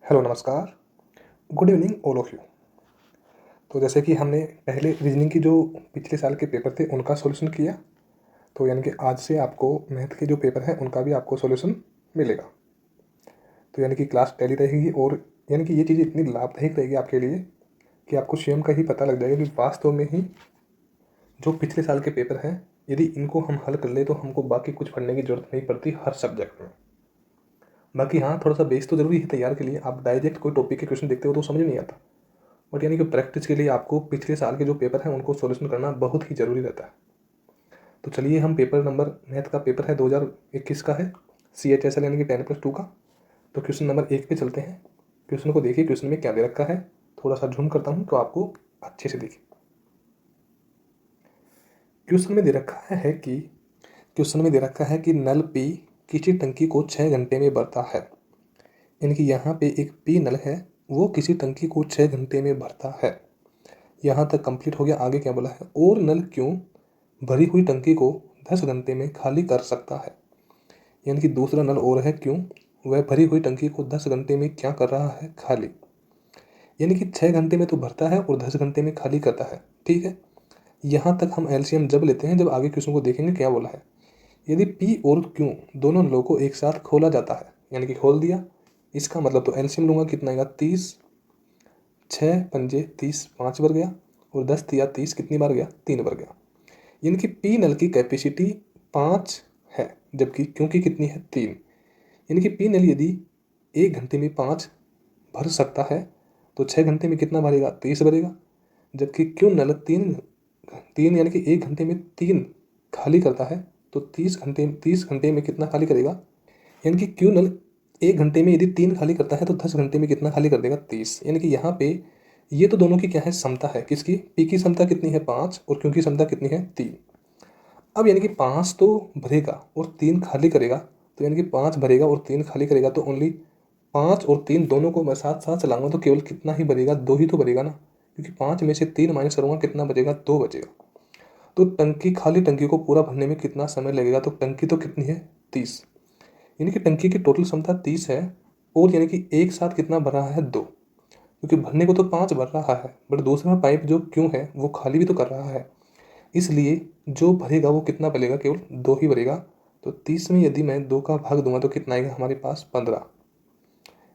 Hello नमस्कार, good evening all of you. तो जैसे कि हमने पहले रीजनिंग की जो पिछले साल के पेपर थे उनका सॉल्यूशन किया, तो यानी कि आज से आपको मैथ के जो पेपर हैं उनका भी आपको सॉल्यूशन मिलेगा। तो यानी कि क्लास टैली रहेगी और यानी कि ये चीज़ इतनी लाभदायक रहेगी आपके लिए कि आपको स्वयं का ही पता लग जाएगा कि वास्तव में ही जो पिछले साल के पेपर हैं, यदि इनको हम हल कर ले तो हमको बाकी कुछ पढ़ने की ज़रूरत नहीं पड़ती हर सब्जेक्ट में। बाकी हाँ, थोड़ा सा बेस तो ज़रूरी है तैयार के लिए। आप डायरेक्ट कोई टॉपिक के क्वेश्चन देखते हो तो समझ नहीं आता, बट यानी कि प्रैक्टिस के लिए आपको पिछले साल के जो पेपर हैं उनको सॉल्यूशन करना बहुत ही ज़रूरी रहता है। तो चलिए, हम पेपर नंबर मैथ का पेपर है 2021 का है, CHSL यानी कि 10+2 का। तो क्वेश्चन नंबर 1 पे चलते हैं। क्वेश्चन को देखिए, क्वेश्चन में क्या दे रखा है। थोड़ा सा झूम करता हूँ तो आपको अच्छे से देखिए। क्वेश्चन में दे रखा है कि नल P किसी टंकी को 6 घंटे में भरता है। यानी कि यहाँ पे एक P नल है, वो किसी टंकी को 6 घंटे में भरता है। यहाँ तक कंप्लीट हो गया। आगे क्या बोला है, और नल क्यों भरी हुई टंकी को 10 घंटे में खाली कर सकता है। यानी कि दूसरा नल और है, क्यों वह भरी हुई टंकी को 10 घंटे में क्या कर रहा है, खाली। यानी कि 6 घंटे में तो भरता है और 10 घंटे में खाली करता है। ठीक है, यहाँ तक हम एलसीएम जब लेते हैं, जब आगे क्वेश्चन को देखेंगे क्या बोला है। यदि पी और क्यू दोनों नलों को एक साथ खोला जाता है, यानी कि खोल दिया, इसका मतलब तो एलसीएम लूंगा, कितना आएगा 30, 6 पंजे 30, 5 बार गया, और 10 तिया 30 कितनी बार गया, 3 बार गया। यानी कि पी नल की कैपेसिटी 5 है, जबकि क्योंकि कितनी है, 3। यानी कि पी नल यदि 1 घंटे में 5 भर सकता है तो 6 घंटे में कितना भरेगा, 30 भरेगा। जबकि क्यों नल 3 यानी कि 1 घंटे में 3 खाली करता है, तो 30 घंटे में कितना खाली करेगा। यानी कि क्यू नल 1 घंटे में यदि 3 खाली करता है तो 10 घंटे में कितना खाली कर देगा, 30। यानी कि यहाँ पे ये तो दोनों की क्या है, समता है। किसकी, पी की समता कितनी है, 5, और क्यू की समता कितनी है, 3। अब यानी कि 5 तो भरेगा और 3 खाली करेगा, तो यानी कि 5 भरेगा और 3 खाली करेगा, तो ओनली 5 और 3 दोनों को मैं साथ साथ चलाऊंगा तो केवल कितना ही भरेगा, 2 ही तो भरेगा ना। क्योंकि 5 में से 3 माइनस करूँगा, कितना बचेगा, 2 बचेगा। तो खाली टंकी को पूरा भरने में कितना समय लगेगा, तो टंकी तो कितनी है, 30। यानी कि टंकी की टोटल क्षमता 30 है, और यानी कि एक साथ कितना भर रहा है, 2। क्योंकि भरने को तो 5 भर रहा है, बट दूसरा पाइप जो क्यों है वो खाली भी तो कर रहा है, इसलिए जो भरेगा वो कितना भरेगा, केवल 2 ही भरेगा। तो 30 में यदि मैं 2 का भाग दूंगा तो कितना आएगा हमारे पास, 15।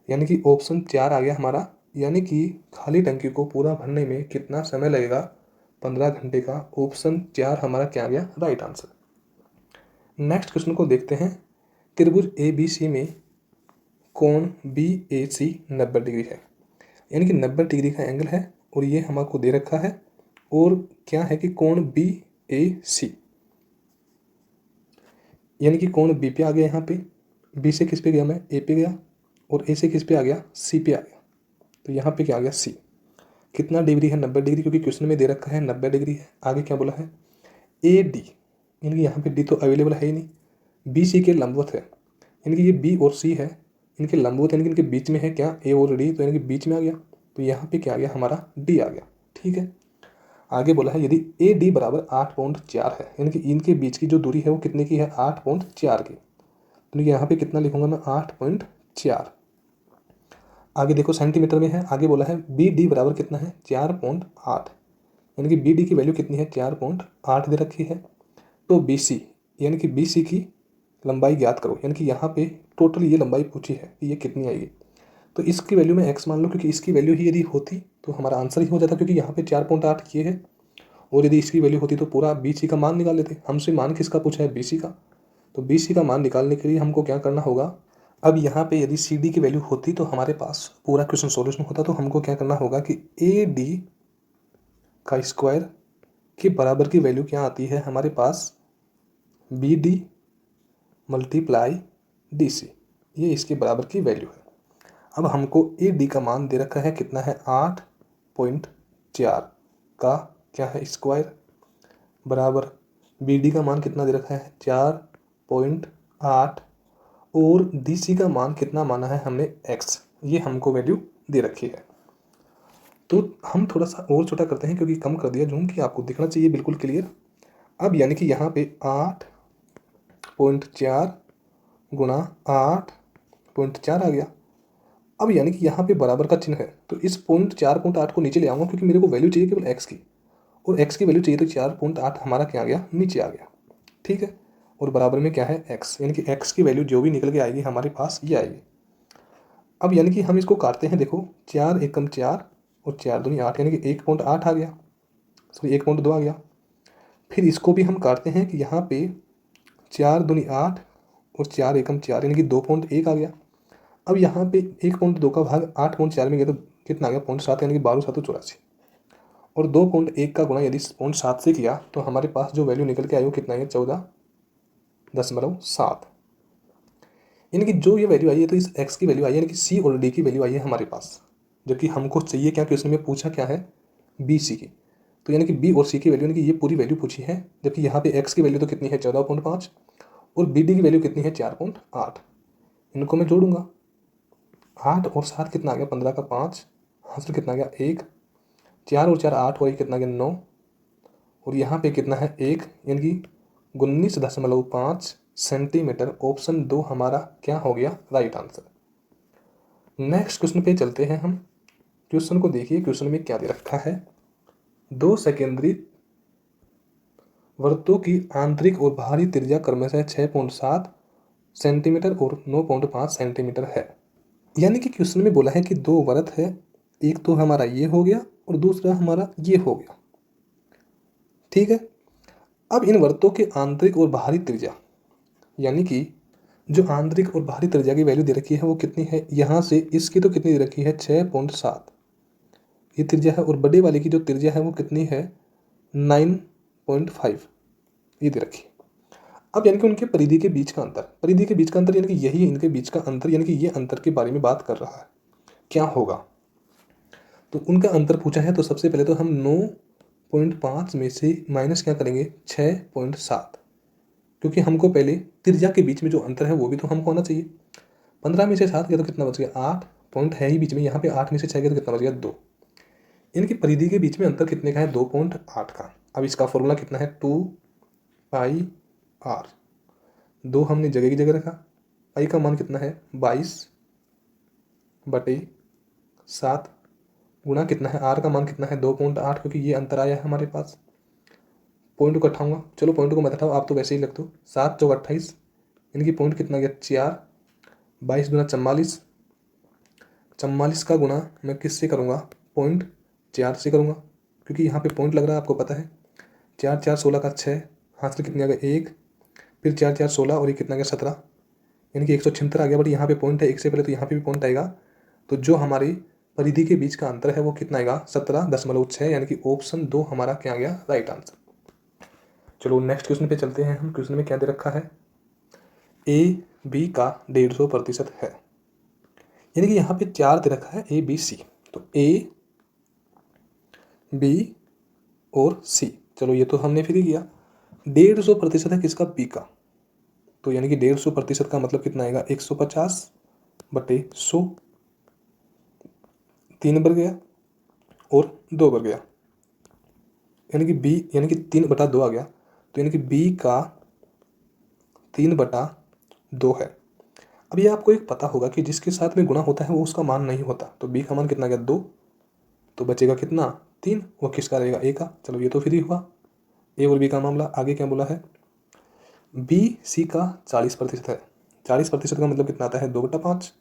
यानी कि ऑप्शन 4 आ गया हमारा। यानी कि खाली टंकी को पूरा भरने में कितना समय लगेगा, 15 घंटे का। ऑप्शन 4 हमारा क्या आ गया, राइट आंसर। नेक्स्ट क्वेश्चन को देखते हैं। त्रिभुज ABC में कोण BAC 90 डिग्री है। यानी कि 90 डिग्री का एंगल है, और ये हमको दे रखा है। और क्या है कि कोण BAC, यानी कि कोण B पे आ गया, यहाँ पे B से किस पे गया, मैं A पे गया, और A से किस पे आ गया, C पे आ गया। तो यहाँ पे क्या आ गया, C। कितना डिग्री है, 90 डिग्री, क्योंकि क्वेश्चन में दे रखा है 90 डिग्री है। आगे क्या बोला है, AD, यानी कि यहाँ पे D तो अवेलेबल है ही नहीं, BC के लंबवत है। यानी कि ये B और C है, इनके लंबवत, यानी कि इनके बीच में है क्या, A और D, तो यानी कि बीच में आ गया। तो यहाँ पे क्या आ गया हमारा, D आ गया। ठीक है, आगे बोला है यदि AD बराबर 8.4 है, यानी कि इनके बीच की जो दूरी है वो कितने की है, 8.4 की। तो यहाँ पे कितना लिखूंगा मैं, 8.4। आगे देखो सेंटीमीटर में है। आगे बोला है BD बराबर कितना है, 4.8। यानी कि BD की वैल्यू कितनी है, 4.8 दे रखी है। तो BC, यानी कि BC की लंबाई ज्ञात करो। यानी कि यहाँ पे टोटल ये लंबाई पूछी है कि ये कितनी आएगी। तो इसकी वैल्यू में x मान लो, क्योंकि इसकी वैल्यू ही यदि होती तो हमारा आंसर ही हो जाता, क्योंकि यहाँ पे 4.8 ये है, और यदि इसकी वैल्यू होती तो पूरा BC का मान निकाल लेते। हमसे मान किसका पूछा है, BC का। तो BC का मान निकालने के लिए हमको क्या करना होगा, अब यहाँ पे यदि CD की वैल्यू होती तो हमारे पास पूरा क्वेश्चन सॉल्यूशन होता। तो हमको क्या करना होगा कि AD का स्क्वायर के बराबर की वैल्यू क्या आती है हमारे पास, BD मल्टीप्लाई DC, ये इसके बराबर की वैल्यू है। अब हमको AD का मान दे रखा है, कितना है, 8.4 का क्या है, स्क्वायर, बराबर BD का मान कितना दे रखा है, 4.8, और DC का मान कितना माना है हमने, x। ये हमको वैल्यू दे रखी है। तो हम थोड़ा सा और छोटा करते हैं, क्योंकि कम कर दिया जूम कि आपको दिखना चाहिए बिल्कुल क्लियर। अब यानी कि यहाँ पे 8.4 गुणा 8.4 आ गया, अब यानी कि यहाँ पे बराबर का चिन्ह है, तो इस 4.8 को नीचे ले आऊँगा क्योंकि मेरे को वैल्यू चाहिए केवल x की, और x की वैल्यू चाहिए तो 4.8 हमारा क्या आ गया, नीचे आ गया। ठीक है, और बराबर में क्या है x, यानी कि x की वैल्यू जो भी निकल के आएगी हमारे पास ये आएगी। अब यानी कि हम इसको काटते हैं, देखो 4 एकम 4 और 4 दूनी 8, यानी कि 1.8 आ गया, सॉरी 1.2 आ गया। फिर इसको भी हम काटते हैं कि यहाँ पे 4 दूनी 8 और 4 एकम 4, यानी कि 2.1 आ गया। अब यहाँ पे 1.2 का भाग 8.4 में गया तो कितना आ गया, 0.7, यानी कि 12 7 84, और 2.1 का गुणा यदि 0.7 से किया तो हमारे पास जो वैल्यू निकल के आई वो कितना है, 14.7। यानी कि जो ये वैल्यू आई है तो इस x की वैल्यू आई है, यानी कि c और d की वैल्यू आई है हमारे पास, जबकि हमको चाहिए क्या, क्वेश्चन में पूछा क्या है, b c की। तो यानी कि b और c की वैल्यू, यानी कि ये पूरी वैल्यू पूछी है, जबकि यहाँ पे x की वैल्यू तो कितनी है 14.5 और b d की वैल्यू कितनी है 4.8। इनको मैं जोड़ूंगा, 8 और 7 कितना आ गया, 15 का 5, हासिल कितना आ गया 1, 4 और 4 8 और 1 कितना आ गया 9, और यहाँ पे कितना है 1, यानी कि 19.5 सेंटीमीटर। ऑप्शन 2 हमारा क्या हो गया, राइट आंसर। नेक्स्ट क्वेश्चन पे चलते हैं हम। क्वेश्चन को देखिए, क्वेश्चन में क्या दे रखा है, दो सेकेंडरी वृत्तों की आंतरिक और बाहरी त्रिज्या क्रमशः 6.7 सेंटीमीटर और 9.5 सेंटीमीटर है। यानी कि क्वेश्चन में बोला है कि दो वृत्त है, एक तो हमारा ये हो गया और दूसरा हमारा ये हो गया। ठीक है, अब इन वृत्तों के आंतरिक और बाहरी त्रिज्या, यानी कि जो आंतरिक और बाहरी त्रिज्या की वैल्यू दे रखी है वो कितनी है, यहाँ से इसकी तो कितनी दे रखी है 6.7, ये त्रिज्या है, और बड़े वाले की जो त्रिज्या है वो कितनी है 9.5, ये दे रखी है। अब यानी कि उनके परिधि के बीच का अंतर, परिधि के बीच का अंतर यानी कि यही इनके बीच का अंतर, यानी कि ये अंतर के बारे में बात कर रहा है, क्या होगा। तो उनका अंतर पूछा है, तो सबसे पहले तो हम 9.5 में से माइनस क्या करेंगे 6.7, क्योंकि हमको पहले त्रिज्या के बीच में जो अंतर है वो भी तो हमको आना चाहिए। 15 में से 7 गया तो कितना बच गया 8, पॉइंट है ही बीच में, यहाँ पे 8 में से 6 गया तो कितना बच गया 2। इनकी परिधि के बीच में अंतर कितने का है 2.8 का। अब इसका फॉर्मूला कितना है 2πr, 2 हमने जगह की जगह रखा, पाई का मान कितना है 22/7, गुणा कितना है आर का मान कितना है 2.8, क्योंकि ये अंतर आया है हमारे पास। पॉइंट को हटाऊंगा, चलो पॉइंट को मत हटाओ, आप तो वैसे ही लग दो, 7 चौक 28, यानी कि पॉइंट कितना गया 4, 22 दूना 44, 44 का गुणा मैं किससे करूँगा 0.4 से करूँगा, क्योंकि यहाँ पे पॉइंट लग रहा है आपको पता है। 4 4 16 का 6, हाथ से कितने आ गया 1, फिर 4 4 16 और ये कितना गया 17, यानी कि 176 आ गया। बट यहाँ पे पॉइंट है, एक से पहले तो यहाँ पे भी पॉइंट आएगा, तो जो हमारी परिधि के बीच का अंतर है वो कितना आएगा 17.6, यानी कि ऑप्शन 2 हमारा क्या आ गया, राइट आंसर। चलो नेक्स्ट क्वेश्चन पे चलते हैं हम। क्वेश्चन में क्या दे रखा है, ए बी का 150% है, यानी कि यहाँ पे 4 दे रखा है ए बी सी, तो ए बी और सी, चलो ये तो हमने फिर ही किया। 150% है किसका, बी का, तो यानी कि 150% का मतलब कितना आएगा 150/100, 3 बढ़ गया और 2 बढ़ गया, यानी कि बी, यानी कि 3/2 आ गया, तो यानी कि बी का 3/2 है। अब ये आपको एक पता होगा कि जिसके साथ में गुणा होता है वो उसका मान नहीं होता, तो बी का मान कितना गया 2, तो बचेगा कितना 3, वो किसका रहेगा ए का। चलो ये तो फिर ही हुआ ए और बी का मामला। आगे क्या बोला है, बी सी का 40% है, 40% का मतलब कितना आता है 2/5,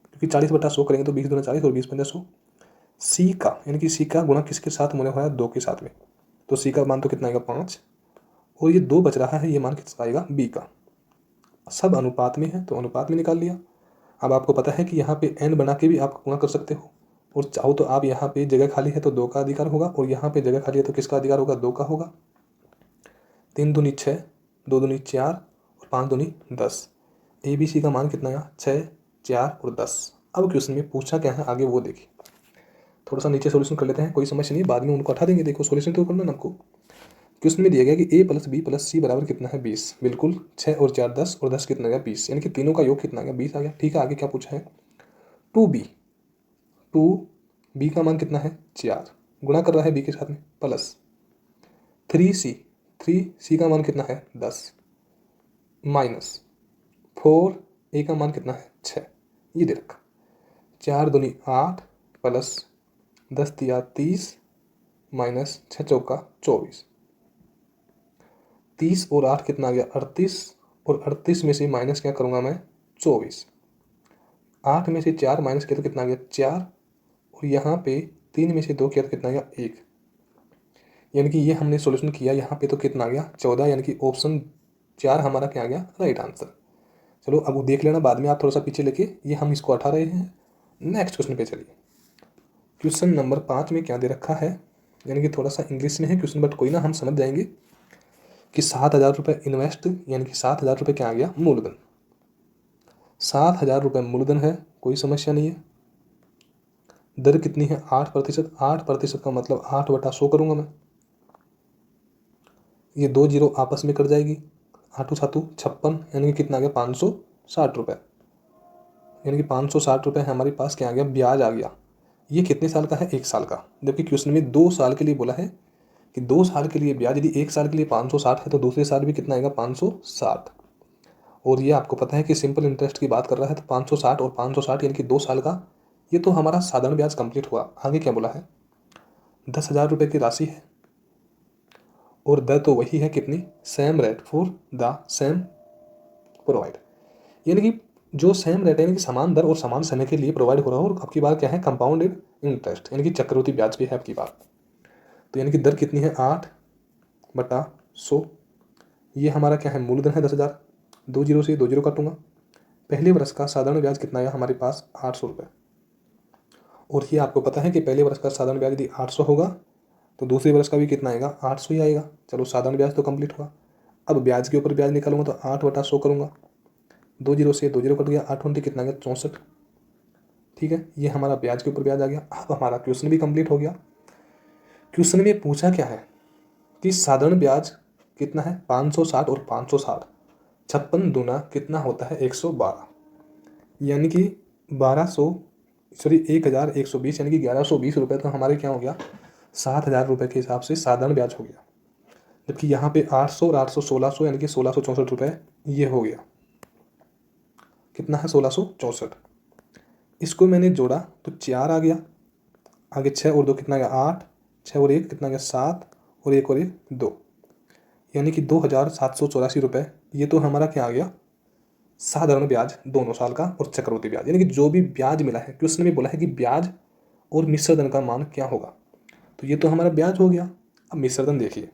क्योंकि 40/100 करेंगे तो 20 दूना 40 और 20 पंजा 100। सी का, यानी कि सी का गुणा किसके साथ होने वाला है 2 के साथ में, तो सी का मान तो कितना आएगा 5, और ये 2 बच रहा है, ये मान किसका आएगा बी का। सब अनुपात में है तो अनुपात में निकाल लिया। अब आपको पता है कि यहाँ पे n बना के भी आप गुणा कर सकते हो, और चाहो तो आप यहाँ पे जगह खाली है तो 2 का अधिकार होगा, और यहाँ पे जगह खाली है तो किसका अधिकार होगा 2 का होगा। 3 दूनी 6, 2 दूनी 4 और 5 दूनी 10, ए बी सी का मान कितना आया 6, 4 और 10। अब क्वेश्चन में पूछा क्या है आगे वो देखिए, थोड़ा सा नीचे सोल्यूशन कर लेते हैं, कोई समस्या नहीं, बाद में उनको हटा देंगे। देखो सोल्यूशन तो करना ना आपको। क्वेश्चन में दिया गया कि a + b + c बराबर कितना है 20, बिल्कुल 6 और 4 10 और 10 कितना गया 20, यानी कि तीनों का योग कितना गया 20 आ गया। ठीक है, आगे क्या पूछा है 2b, 2b का मान कितना है 4, गुणा कर रहा है b के साथ में, प्लस 3c, 3c का मान कितना है 10, माइनस 4a का मान कितना है 6, ये दे रखा। 4 दूनी 8 प्लस 10 तिया 30 माइनस 6 चौका 24। 30 और 8 कितना आ गया 38, और 38 में से माइनस क्या करूँगा मैं 24। 8 में से 4 माइनस किया तो कितना आ गया 4, और यहाँ पे 3 में से 2 किया तो कितना आ गया 1। यानी कि ये हमने सॉल्यूशन किया यहाँ पे तो कितना आ गया 14, यानी कि ऑप्शन 4 हमारा क्या आ गया राइट आंसर। चलो अब वो देख लेना बाद में आप थोड़ा सा पीछे लेके, ये हम इसको हटा रहे हैं। नेक्स्ट क्वेश्चन पे चलिए। क्वेश्चन नंबर 5 में क्या दे रखा है, यानी कि थोड़ा सा इंग्लिश में है क्वेश्चन, बट कोई ना, हम समझ जाएंगे कि 7,000 रुपये इन्वेस्ट, यानी कि 7,000 रुपये क्या आ गया मूलधन। 7,000 रुपये मूलधन है, कोई समस्या नहीं है। दर कितनी है 8%। 8% का मतलब 8/100 करूँगा मैं। ये 2 जीरो आपस में कट जाएगी, 8 7 56, यानी कि कितना आ गया 560 रुपये। यानी कि 560 रुपये हमारे पास क्या आ गया ब्याज आ गया। ये कितने साल का है 1 साल का, जबकि क्वेश्चन में 2 साल के लिए बोला है कि 2 साल के लिए ब्याज। यदि 1 साल के लिए 560 है तो दूसरे साल भी कितना आएगा 560। और ये आपको पता है कि सिंपल इंटरेस्ट की बात कर रहा है तो 560 और 560 यानी कि 2 साल का। ये तो हमारा साधारण ब्याज कंप्लीट हुआ। आगे क्या बोला है 10,000 रुपये की राशि है, और दर तो वही है कितनी, same rate for the same provide. यानी कि जो सेम रेट है, यानी कि समान दर और समान समय के लिए प्रोवाइड हो रहा है। और आपकी बात क्या है कंपाउंडेड इंटरेस्ट, यानी कि चक्रवृद्धि ब्याज भी है आपकी बात। तो यानी कि दर कितनी है 8/100। ये हमारा क्या है मूलधन है 10,000। 2 जीरो से 2 जीरो काटूंगा। पहले वर्ष का साधारण ब्याज कितना आया हमारे पास 800 रुपये। और ये आपको पता है कि पहले वर्ष का साधारण ब्याज यदि 800 होगा तो दूसरे वर्ष का भी कितना आएगा 800 ही आएगा। चलो साधारण ब्याज तो कंप्लीट हुआ। अब ब्याज के ऊपर ब्याज निकालूंगा तो 8/100 करूँगा। 2 जीरो से 2 जीरो कट गया, 8 20 कितना गया 64। ठीक है, ये हमारा ब्याज के ऊपर ब्याज आ गया। अब हमारा क्वेश्चन भी कंप्लीट हो गया। क्वेश्चन में पूछा क्या है कि साधारण ब्याज कितना है 560 और 560, 56 दूना कितना होता है 112, यानी कि 1,120 यानी कि 1,120 रुपये तो हमारे क्या हो गया 7,000 रुपये के हिसाब से साधारण ब्याज हो गया। जबकि यहाँ पे 800 और 800 1600 यानी कि 1,664 रुपये ये हो गया। कितना है 1,664। इसको मैंने जोड़ा तो 4 आ गया, आगे 6 और 2 कितना गया 8, 6 और 1 कितना गया 7, और 1 और 1 2, यानी कि 2,784 रुपये। ये तो हमारा क्या आ गया साधारण ब्याज दोनों साल का और चक्रवृद्धि ब्याज। यानी कि जो भी ब्याज मिला है क्वेश्चन में बोला है कि ब्याज और मिश्र धन का मान क्या होगा। तो ये तो हमारा ब्याज हो गया। अब मिश्र धन देखिए,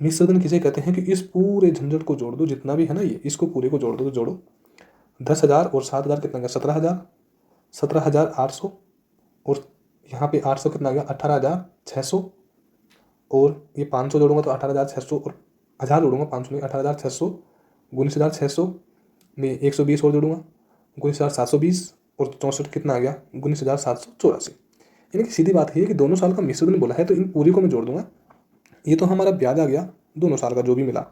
मिश्र धन किसे कहते हैं कि इस पूरे झंझट को जोड़ दो, जितना भी है ना ये, इसको पूरे को जोड़ दो तो जोड़ो 10,000 और 7,000 कितना गया 17,000, 17,800, और यहाँ पे 800 कितना गया 18,600, और ये 500 जोड़ूंगा तो 18,600, और 1000 जोड़ूंगा 500 नहीं 18,600, 19,600 में 120 और जोड़ूंगा 19,720, और 64 कितना आ गया 19,784। यानी कि सीधी बात है कि दोनों साल का मिश्रण बोला है तो इन पूरी को मैं जोड़ दूंगा। ये तो हमारा ब्याज आ गया दोनों साल का जो भी मिला,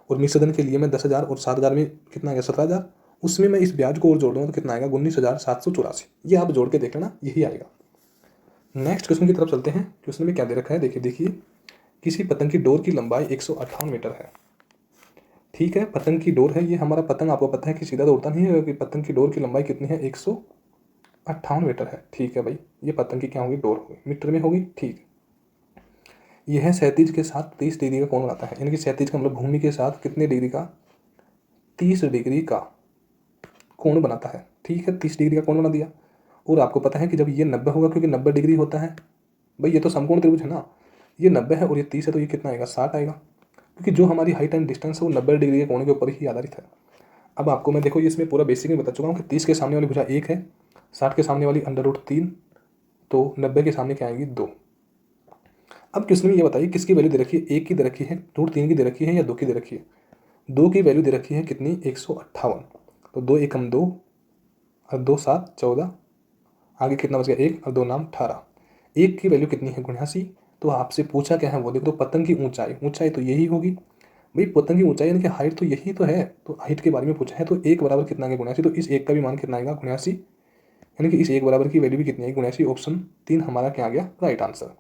और मिश्रण के लिए मैं 10,000 और 7,000 में कितना आ गया 17,000, उसमें मैं इस ब्याज को और जोड़ दूंगा तो कितना आएगा 19,784। ये आप जोड़ के देख लेना यही आएगा। नेक्स्ट क्वेश्चन की तरफ चलते हैं। क्वेश्चन में क्या दे रखा है देखिए देखिए, किसी पतंग की डोर की लंबाई 158 मीटर है। ठीक है, पतंग की डोर है, ये हमारा पतंग आपको पता है कि सीधा तो उड़ता नहीं है, कि पतंग की डोर की लंबाई कितनी है 158 मीटर है। ठीक है भाई, ये पतंग की क्या होगी डोर होगी, मीटर में होगी। ठीक, यह क्षैतिज के साथ 30 डिग्री का कोण बनाता है। यानी कि क्षैतिज का मतलब भूमि के साथ कितने डिग्री का 30 डिग्री का कोण बनाता है। ठीक है, 30 डिग्री का कोण बना दिया। और आपको पता है कि जब ये 90 होगा, क्योंकि 90 डिग्री होता है भाई, ये तो समकोण त्रिभुज है ना, ये 90 है और ये 30 है तो ये कितना आएगा 60 आएगा, क्योंकि जो हमारी हाइट एंड डिस्टेंस है वो 90 डिग्री के कोण के ऊपर ही आधारित है। अब आपको मैं देखो ये इसमें पूरा बेसिक में बता चुका हूँ कि 30 के सामने वाली भुजा 1 है, 60 के सामने वाली √3, तो 90 के सामने क्या आएगी 2। अब क्वेश्चन में ये बताइए किसकी वैल्यू दे रखी है, 1 की दे रखी है, √3 की दे रखी है, या 2 की दे रखी है। 2 की वैल्यू दे रखी है कितनी 158, तो 2 एकम 2 और 2 7 14, आगे कितना बच गया 1 और 2 नाम 18। 1 की वैल्यू कितनी है 89। तो आपसे पूछा क्या है वो देखो, तो पतंग की ऊंचाई, ऊंचाई तो यही होगी भाई, पतंग की ऊंचाई यानी कि हाइट तो यही तो है, तो हाइट के बारे में पूछा है। तो 1 बराबर कितना आएगा 89, तो इस 1 का भी मान कितना आएगा 89, यानी कि इस 1 बराबर की वैल्यू भी कितनी आएगी 89। ऑप्शन 3 हमारा क्या आ गया राइट आंसर।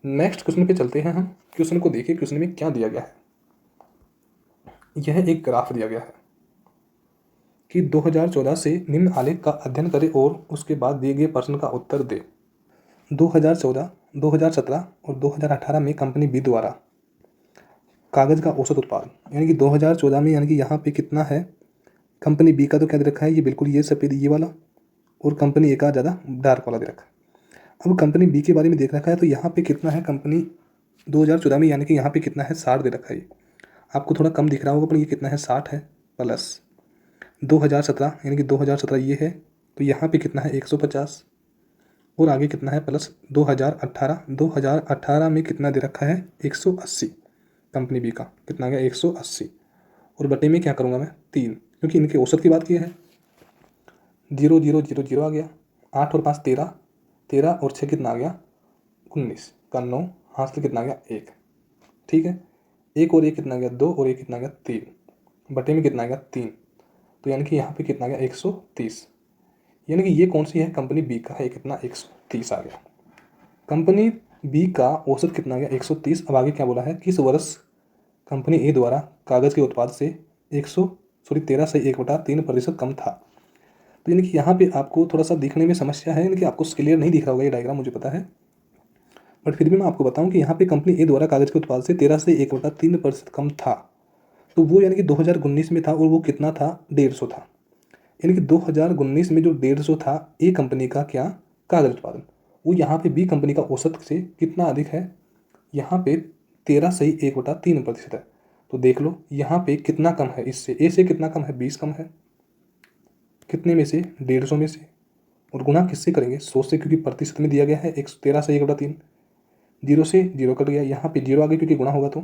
नेक्स्ट क्वेश्चन पे चलते हैं हम। क्वेश्चन को देखिए, क्वेश्चन में क्या दिया गया है। यह एक ग्राफ दिया गया है। कि 2014 से निम्न आलेख का अध्ययन करें और उसके बाद दिए गए प्रश्न का उत्तर दें। 2014, 2017 और 2018 में कंपनी बी द्वारा कागज़ का औसत उत्पादन, यानी कि 2014 में, यानी कि यहाँ पे कितना है कंपनी बी का, तो क्या दे रखा है, ये बिल्कुल ये सफ़ेद ये वाला, और कंपनी ए का ज़्यादा डार्क वाला दे रखा है। अब कंपनी बी के बारे में देख रखा है, तो यहाँ पे कितना है कंपनी 2014 में, यानी कि यहाँ पे कितना है 60 दे रखा है। ये आपको थोड़ा कम दिख रहा होगा, पर ये कितना है 60 है, प्लस 2017, यानी कि 2017 ये है, तो यहाँ पे कितना है 150, और आगे कितना है प्लस 2018, 2018 में कितना दे रखा है 180, कंपनी बी का कितना आ गया 180, और बटे में क्या करूँगा मैं 3, क्योंकि इनके औसत की बात की है। 0 0 0 0 आ गया, 8 और 5 13, 13 और 6 कितना आ गया 19 का 9, हाथ से कितना आ गया 1, ठीक है। 1 और 1 कितना आ गया 2, और 1 कितना आ गया 3, बटे में कितना आ गया 3, तो यानी कि यहाँ पे कितना आ गया 130, यानी कि ये कौन सी है कंपनी बी का है, कितना 130 आ गया। कंपनी बी का औसत कितना आ गया 130। अब आगे क्या बोला है, किस वर्ष कंपनी ए द्वारा कागज़ के उत्पाद से 13 से 1/3% कम था। तो यानी कि यहाँ पे आपको थोड़ा सा दिखने में समस्या है, यानी कि आपको क्लियर नहीं दिख रहा होगा ये डायग्राम, मुझे पता है, बट फिर भी मैं आपको बताऊं कि यहाँ पे कंपनी ए द्वारा कागज़ के उत्पाद से 13 से 1/3% कम था। तो वो यानी कि 2019 में था, और वो कितना था 150 था, यानी कि 2019 में जो 150 था ए कंपनी का क्या कागज़ उत्पादन, वो यहाँ पे बी कंपनी का औसत से कितना अधिक है, यहाँ पे 13 से 1/3% है। तो देख लो यहाँ पे कितना कम है, इससे ए से कितना कम है 20 कम है, कितने में से 150 में से, और गुना किससे करेंगे 100 से, क्योंकि प्रतिशत में दिया गया है 13 से 1/3, 0 से 0 कट गया, यहाँ पे 0 आ गया क्योंकि गुणा होगा, तो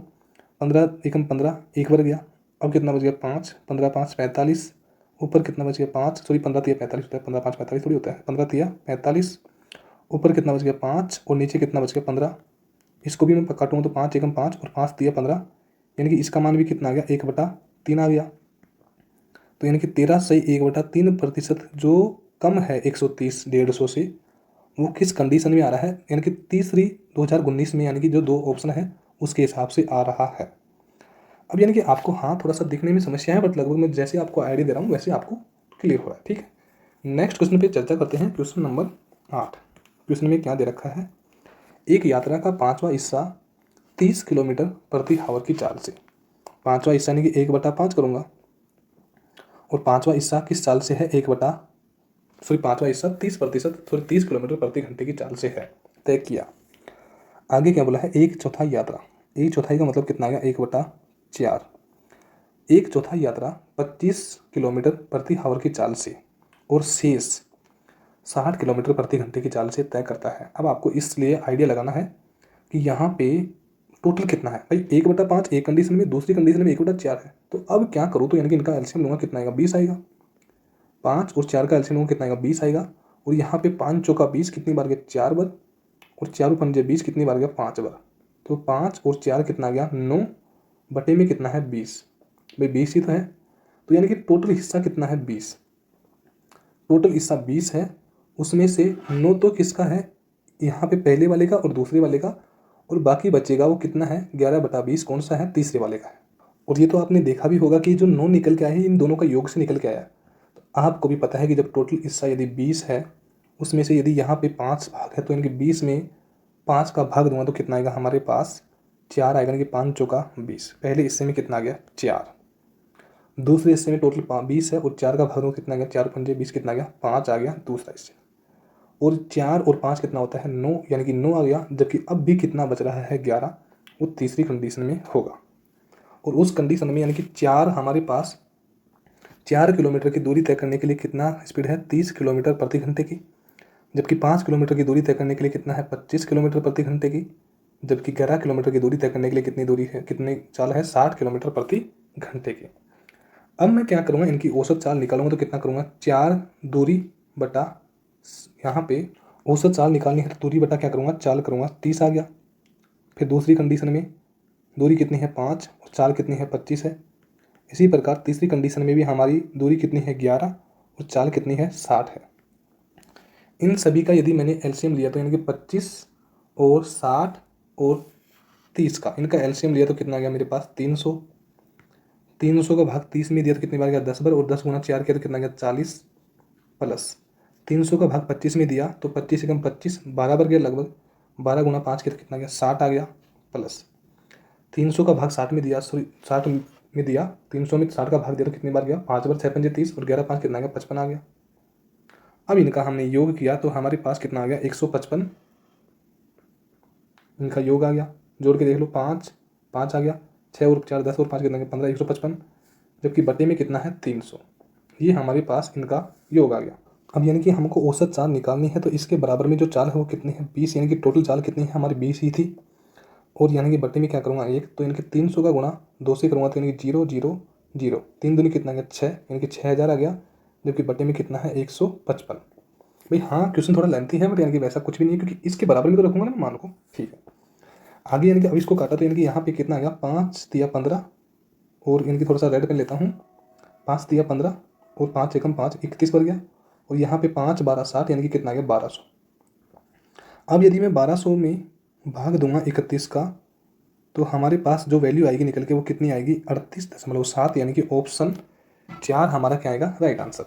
15 एकम 15, 1 बढ़ गया, अब कितना बच गया 5, 15 5 45, ऊपर कितना बच गया 5, सॉरी 15 तिया 45 होता है, 15 5 45 थोड़ी होता है, 15 तिया 45, ऊपर कितना बच गया 5, और नीचे कितना बच गया 15, इसको भी मैं काटूंगा तो 5 एकम 5 और 5 तिया 15, यानी कि इसका मान भी कितना आ गया 1/3 आ गया। तो यानी कि 13 से 1/3% जो कम है 130 150 से, वो किस कंडीशन में आ रहा है, यानी कि तीसरी 2019 में, यानी कि जो दो ऑप्शन है उसके हिसाब से आ रहा है। अब यानी कि आपको हाँ थोड़ा सा दिखने में समस्या है, बट लगभग मैं जैसे आपको आइडिया दे रहा हूँ वैसे आपको क्लियर हो रहा है, ठीक है। नेक्स्ट क्वेश्चन पे चर्चा करते हैं, क्वेश्चन नंबर 8। क्वेश्चन में क्या दे रखा है, एक यात्रा का 5वां हिस्सा 30 किलोमीटर प्रति आवर की चाल से, 5वां हिस्सा यानी कि 1/5 करूँगा, और 5वां हिस्सा किस चाल से है 5वां हिस्सा 30 किलोमीटर प्रति घंटे की चाल से है, तय किया। आगे क्या बोला है, एक चौथाई यात्रा, एक चौथाई का मतलब कितना आ गया 1/4, एक चौथाई यात्रा 25 किलोमीटर प्रति आवर की चाल से और शेष 60 किलोमीटर प्रति घंटे की चाल से तय करता है। अब आपको इसलिए आइडिया लगाना है कि यहाँ पे टोटल कितना है भाई, 1/5 एक कंडीशन में, दूसरी कंडीशन में 1/4 है, तो अब क्या करूँ, तो यानी कि इनका एलसीएम लूँगा कितना आएगा 20 आएगा, 5 और 4 का एलसीएम लूँगा कितना आएगा 20 आएगा, और यहाँ पे 5 चौका 20 कितनी बार गया 4 बार, और 4 पंजे 20 कितनी बार गया 5 बार, तो 5 और 4 कितना गया 9, बटे में कितना है 20, भाई 20 ही तो है, तो यानी कि टोटल हिस्सा कितना है 20, टोटल हिस्सा 20 है, उसमें से 9 तो किसका है यहाँ पे पहले वाले का और दूसरे वाले का, और बाकी बचेगा वो कितना है 11/20, कौन सा है तीसरे वाले का है। और ये तो आपने देखा भी होगा कि जो 9 निकल के आए हैं इन दोनों का योग से निकल के आया, तो आपको भी पता है कि जब टोटल हिस्सा यदि 20 है, उसमें से यदि यहाँ पे 5 भाग है, तो इनके 20 में 5 का भाग दूंगा तो कितना आएगा हमारे पास 4 आएगा, यानी कि 5 चौका 20, पहले हिस्से में कितना आ गया 4, दूसरे हिस्से में टोटल 20 है, और 4 का भाग दूंगा कितना आ गया 4 पंजे 20 कितना आ गया 5 आ गया दूसरा हिस्से, और 4 और 5 कितना होता है 9, यानी कि 9 आ गया, जबकि अब भी कितना बच रहा है 11, वो तीसरी कंडीशन में होगा। और उस कंडीशन में यानी कि 4 हमारे पास 4 किलोमीटर की दूरी तय करने के लिए कितना स्पीड है 30 किलोमीटर प्रति घंटे की, जबकि 5 किलोमीटर की दूरी तय करने के लिए कितना है 25 किलोमीटर प्रति घंटे की, जबकि 11 किलोमीटर की दूरी तय करने के लिए कितनी दूरी है, कितनी चाल है 60 किलोमीटर प्रति घंटे की। अब मैं क्या करूँगा, इनकी औसत चाल निकालूंगा, तो कितना करूँगा 4 दूरी बटा, यहाँ पे औसत चाल निकालनी है तो दूरी बटा क्या करूँगा चाल करूँगा, 30 आ गया। फिर दूसरी कंडीशन में दूरी कितनी है 5 और चाल कितनी है 25 है। इसी प्रकार तीसरी कंडीशन में भी हमारी दूरी कितनी है 11 और चाल कितनी है 60 है। इन सभी का यदि मैंने एलसीएम लिया तो यानी कि 25 और 60 और 30 का इनका एलसीएम लिया तो कितना आ गया मेरे पास 300, 300 का भाग 30 में दिया तो कितनी बार गया 10 बार, और 10 गुना 4 किया तो कितना गया 40, प्लस 300 का भाग 25 में दिया तो 25 एकम 25 12 बार गया लगभग, 12 गुना 5 किया तो कितना गया 60 आ गया, प्लस 300 का भाग 60 में दिया, सॉरी 60 में दिया, 300 में 60 का भाग दिया तो कितनी बार गया 5 बार, 6 पंजे 30 और 11 5 कितना गया 55 आ गया। अब इनका हमने योग किया तो हमारे पास कितना आ गया 155, इनका योग आ गया, जोड़ के देख लो 5 5 आ गया, 6 और 4 10 और 5 कितना गया 15 155, जबकि बटे में कितना है 300, ये हमारे पास इनका योग आ गया। अब यानी कि हमको औसत चाल निकालनी है तो इसके बराबर में जो चाल है वो कितनी है 20, यानी कि टोटल चाल कितनी है हमारी 20 ही थी, और यानी कि बटे में क्या करूँगा 1, तो इनके 300 का गुणा 2 से करूँगा तो यानी कि 0 0 0, 3 दूनी कितना गया 6, यानी कि 6000 आ गया, जबकि बटे में कितना है 155। भाई हाँ क्वेश्चन थोड़ा लेंथी है बट यानी कि वैसा कुछ भी नहीं है, क्योंकि इसके बराबर में तो रखूँगा ना मान को, ठीक है। आगे यानी कि अब इसको काटा तो यानी कि यहाँ पे कितना आ गया 5 तिया 15, और यानी कि थोड़ा सा रेड पेन लेता हूँ, 5 तिया 15 और 5 एकम 5 31 बन गया, और यहाँ पे 5 12 60, यानी कि कितना आ गया 1200। अब यदि मैं 1200 में भाग दूंगा 31 का तो हमारे पास जो वैल्यू आएगी निकल के वो कितनी आएगी 38.7, यानी कि ऑप्शन 4 हमारा क्या आएगा राइट आंसर।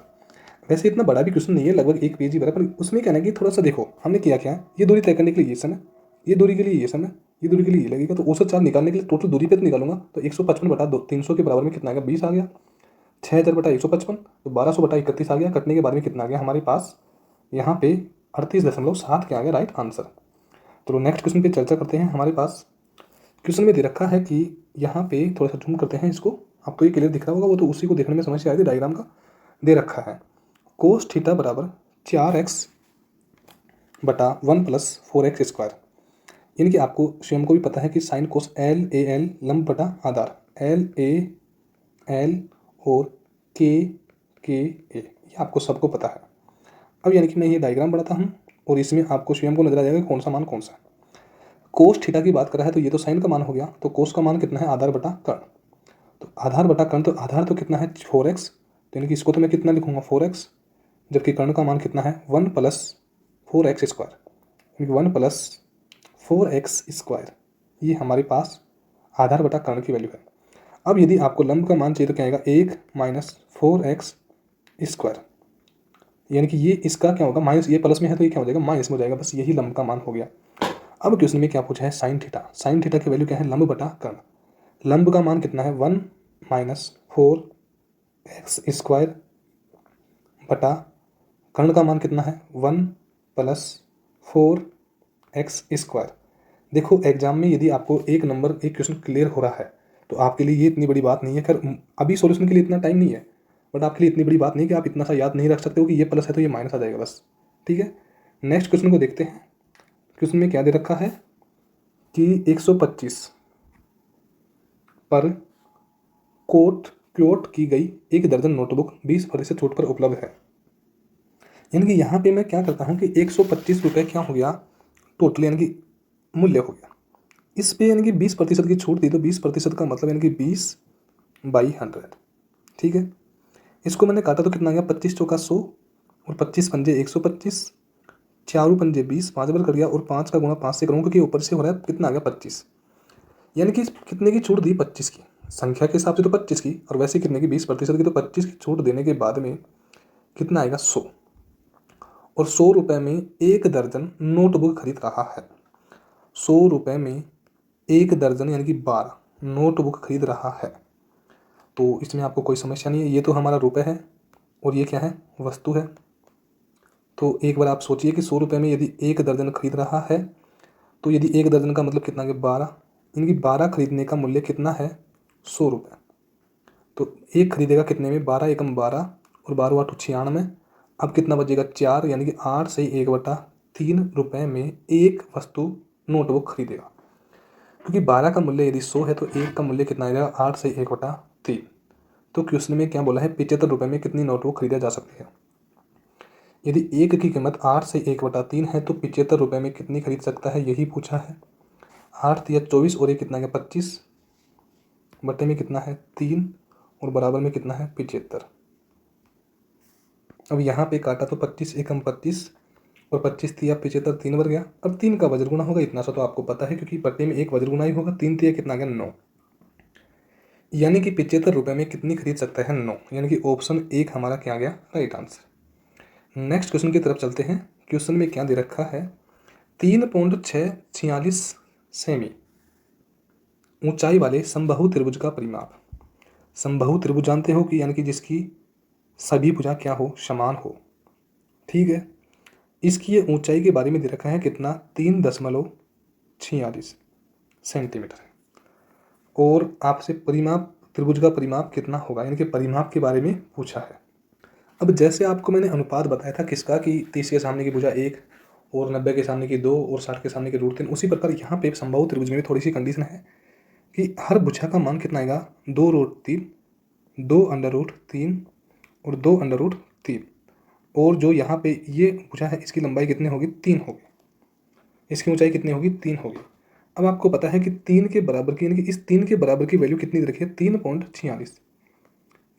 वैसे इतना बड़ा भी क्वेश्चन नहीं है, लगभग 1 पेज ही भरा, पर उसमें क्या है कि थोड़ा सा देखो हमने किया क्या, ये दूरी तय करने के लिए ये समय, ये दूरी के लिए ये समय, ये दूरी के लिए ये लगेगा, तो औसत चाल निकालने के लिए टोटल दूरी पे तो निकालूंगा, तो 155 बटा 300 के बराबर में कितना आ गया 20 आ गया, 6000 बटा 155 तो 1200 बटा 31 आ गया, कटने के बाद में कितना आ गया हमारे पास यहाँ पे 38.7 क्या आ गया राइट आंसर। तो नेक्स्ट क्वेश्चन पे चर्चा करते हैं। हमारे पास क्वेश्चन में दे रखा है कि यहाँ पे थोड़ा सा जूम करते हैं इसको, आपको ये क्लियर दिख रहा होगा, वो तो उसी को देखने में समझ से आई थी, डायग्राम का दे रखा है कोस थीटा बराबर 4x बटा 1 प्लस 4x स्क्वायर, यानी कि आपको स्वयं को भी पता है कि sine cos L A L लंब बटा आधार, एल ए एल और के ए, ये आपको सबको पता है। अब यानी कि मैं ये डायग्राम बनाता हूँ और इसमें आपको स्वयं को नजर आ जाएगा कौन सा मान कौन सा है। कोस थीटा की बात कर रहा है तो ये तो साइन का मान हो गया, तो कोस का मान कितना है आधार बटा कर्ण, तो आधार बटा कर्ण, तो आधार तो कितना है 4x, तो यानी कि इसको तो मैं कितना लिखूंगा 4x, जबकि कर्ण का मान कितना है 1 प्लस 4x स्क्वायर, यानी कि 1 प्लस 4x स्क्वायर, ये हमारे पास आधार बटा कर्ण की वैल्यू है। अब यदि आपको लंब का मान चाहिए तो क्या आएगा 1 माइनस 4x स्क्वायर, यानी कि ये इसका क्या होगा माइनस, ये प्लस में है तो ये क्या हो जाएगा माइनस में हो जाएगा, बस यही लंब का मान हो गया। अब क्वेश्चन में क्या पूछा है साइन थीटा, साइन थीटा की वैल्यू क्या है लंब बटा कर्ण, लंब का मान कितना है 1 माइनस 4x स्क्वायर बटा कर्ण का मान कितना है 1 प्लस 4x स्क्वायर। देखो एग्जाम में यदि आपको एक नंबर एक क्वेश्चन क्लियर हो रहा है तो आपके लिए ये इतनी बड़ी बात नहीं है, खैर अभी सॉल्यूशन के लिए इतना टाइम नहीं है, बट आपके लिए इतनी बड़ी बात नहीं कि आप इतना सा याद नहीं रख सकते हो कि ये प्लस है तो ये माइनस आ जाएगा बस, ठीक है। नेक्स्ट क्वेश्चन को देखते हैं। क्वेश्चन में क्या दे रखा है कि 125 पर क्लोट की गई 1 दर्जन नोटबुक 20% छूट पर उपलब्ध है, यानी कि यहाँ पे मैं क्या करता हूँ कि 125 रुपये क्या हो गया टोटल, यानी कि मूल्य हो गया, इस पे यानी कि 20% की छूट दी, तो 20% का मतलब यानी कि 20/100, ठीक है। इसको मैंने काटा तो कितना गया 25 चौका 100 और 25 पंजे 125, 4 पंजे 20, 5 बार कर गया, और 5 का गुणा 5 से करूँ क्योंकि ऊपर से हो रहा है, कितना आ गया 25, यानी कि कितने की छूट दी 25 की, संख्या के हिसाब से तो 25 की, और वैसे कितने की 20% की, तो 25 की छूट देने के बाद में कितना आएगा 100, और 100 रुपये में 1 दर्जन नोटबुक खरीद रहा है, 100 रुपये में 1 दर्जन यानी कि 12 नोटबुक खरीद रहा है, तो इसमें आपको कोई समस्या नहीं है, ये तो हमारा रुपये है और ये क्या है वस्तु है। तो एक बार आप सोचिए कि 100 रुपये में यदि 1 दर्जन खरीद रहा है तो यदि 1 दर्जन का मतलब कितना है 12, यानी कि 12 खरीदने का मूल्य कितना है 100 रुपये, तो एक खरीदेगा कितने में 12 एकम 12 और 12 8 96, अब कितना बचेगा 4, यानी कि 8 से 1/3 रुपये में एक वस्तु नोटबुक खरीदेगा, क्योंकि 12 का मूल्य यदि 100 है तो एक का मूल्य कितना आएगा 8 से 1/3, तो क्वेश्चन में क्या बोला है 75 रुपये में कितनी नोटबुक खरीदा जा सकती है, यदि एक की कीमत 8 से 1/3 है तो 75 रुपये में कितनी खरीद सकता है यही पूछा है। 8 या 24 और ये कितना है 25 बटे में कितना है 3 और बराबर में कितना है 75। अब यहाँ पे काटा तो 25 एकम 25 और 25 तिया 75 3 बार गया, अब 3 का वज्र गुना होगा, इतना सा तो आपको पता है क्योंकि बटे में एक वज्र गुना ही होगा, 3 तिया कितना गया 9, यानी कि 75 रुपये में कितनी खरीद सकता है? 9, यानी कि ऑप्शन 1 हमारा क्या आ गया? Right answer. नेक्स्ट क्वेश्चन की तरफ चलते हैं। क्वेश्चन में क्या दे रखा है? 3.646 सेमी ऊंचाई वाले समबाहु त्रिभुज का परिमाप। समबाहु त्रिभुज जानते हो कि यानी कि जिसकी सभी भुजा क्या हो? समान हो। ठीक है, इसकी ये ऊंचाई के बारे में दे रखा है कितना? 3.46 सेंटीमीटर। और आपसे परिमाप, त्रिभुज का परिमाप कितना होगा, यानी कि परिमाप के बारे में पूछा है। अब जैसे आपको मैंने अनुपात बताया था किसका, कि 30 के सामने की भुजा 1 और 90 के सामने की 2 और 60 के सामने की √3, उसी प्रकार यहाँ पे समबाहु त्रिभुज में भी थोड़ी सी कंडीशन है कि हर भुजा का मान कितना आएगा? 2√3, 2√3 और 2√3। और जो यहाँ पे ये भुजा है इसकी लंबाई कितनी होगी? 3 होगी। इसकी ऊंचाई कितनी होगी? 3 होगी। अब आपको पता है कि 3 के बराबर की, यानी कि इस 3 के बराबर की वैल्यू कितनी दे रखी है? 3.46,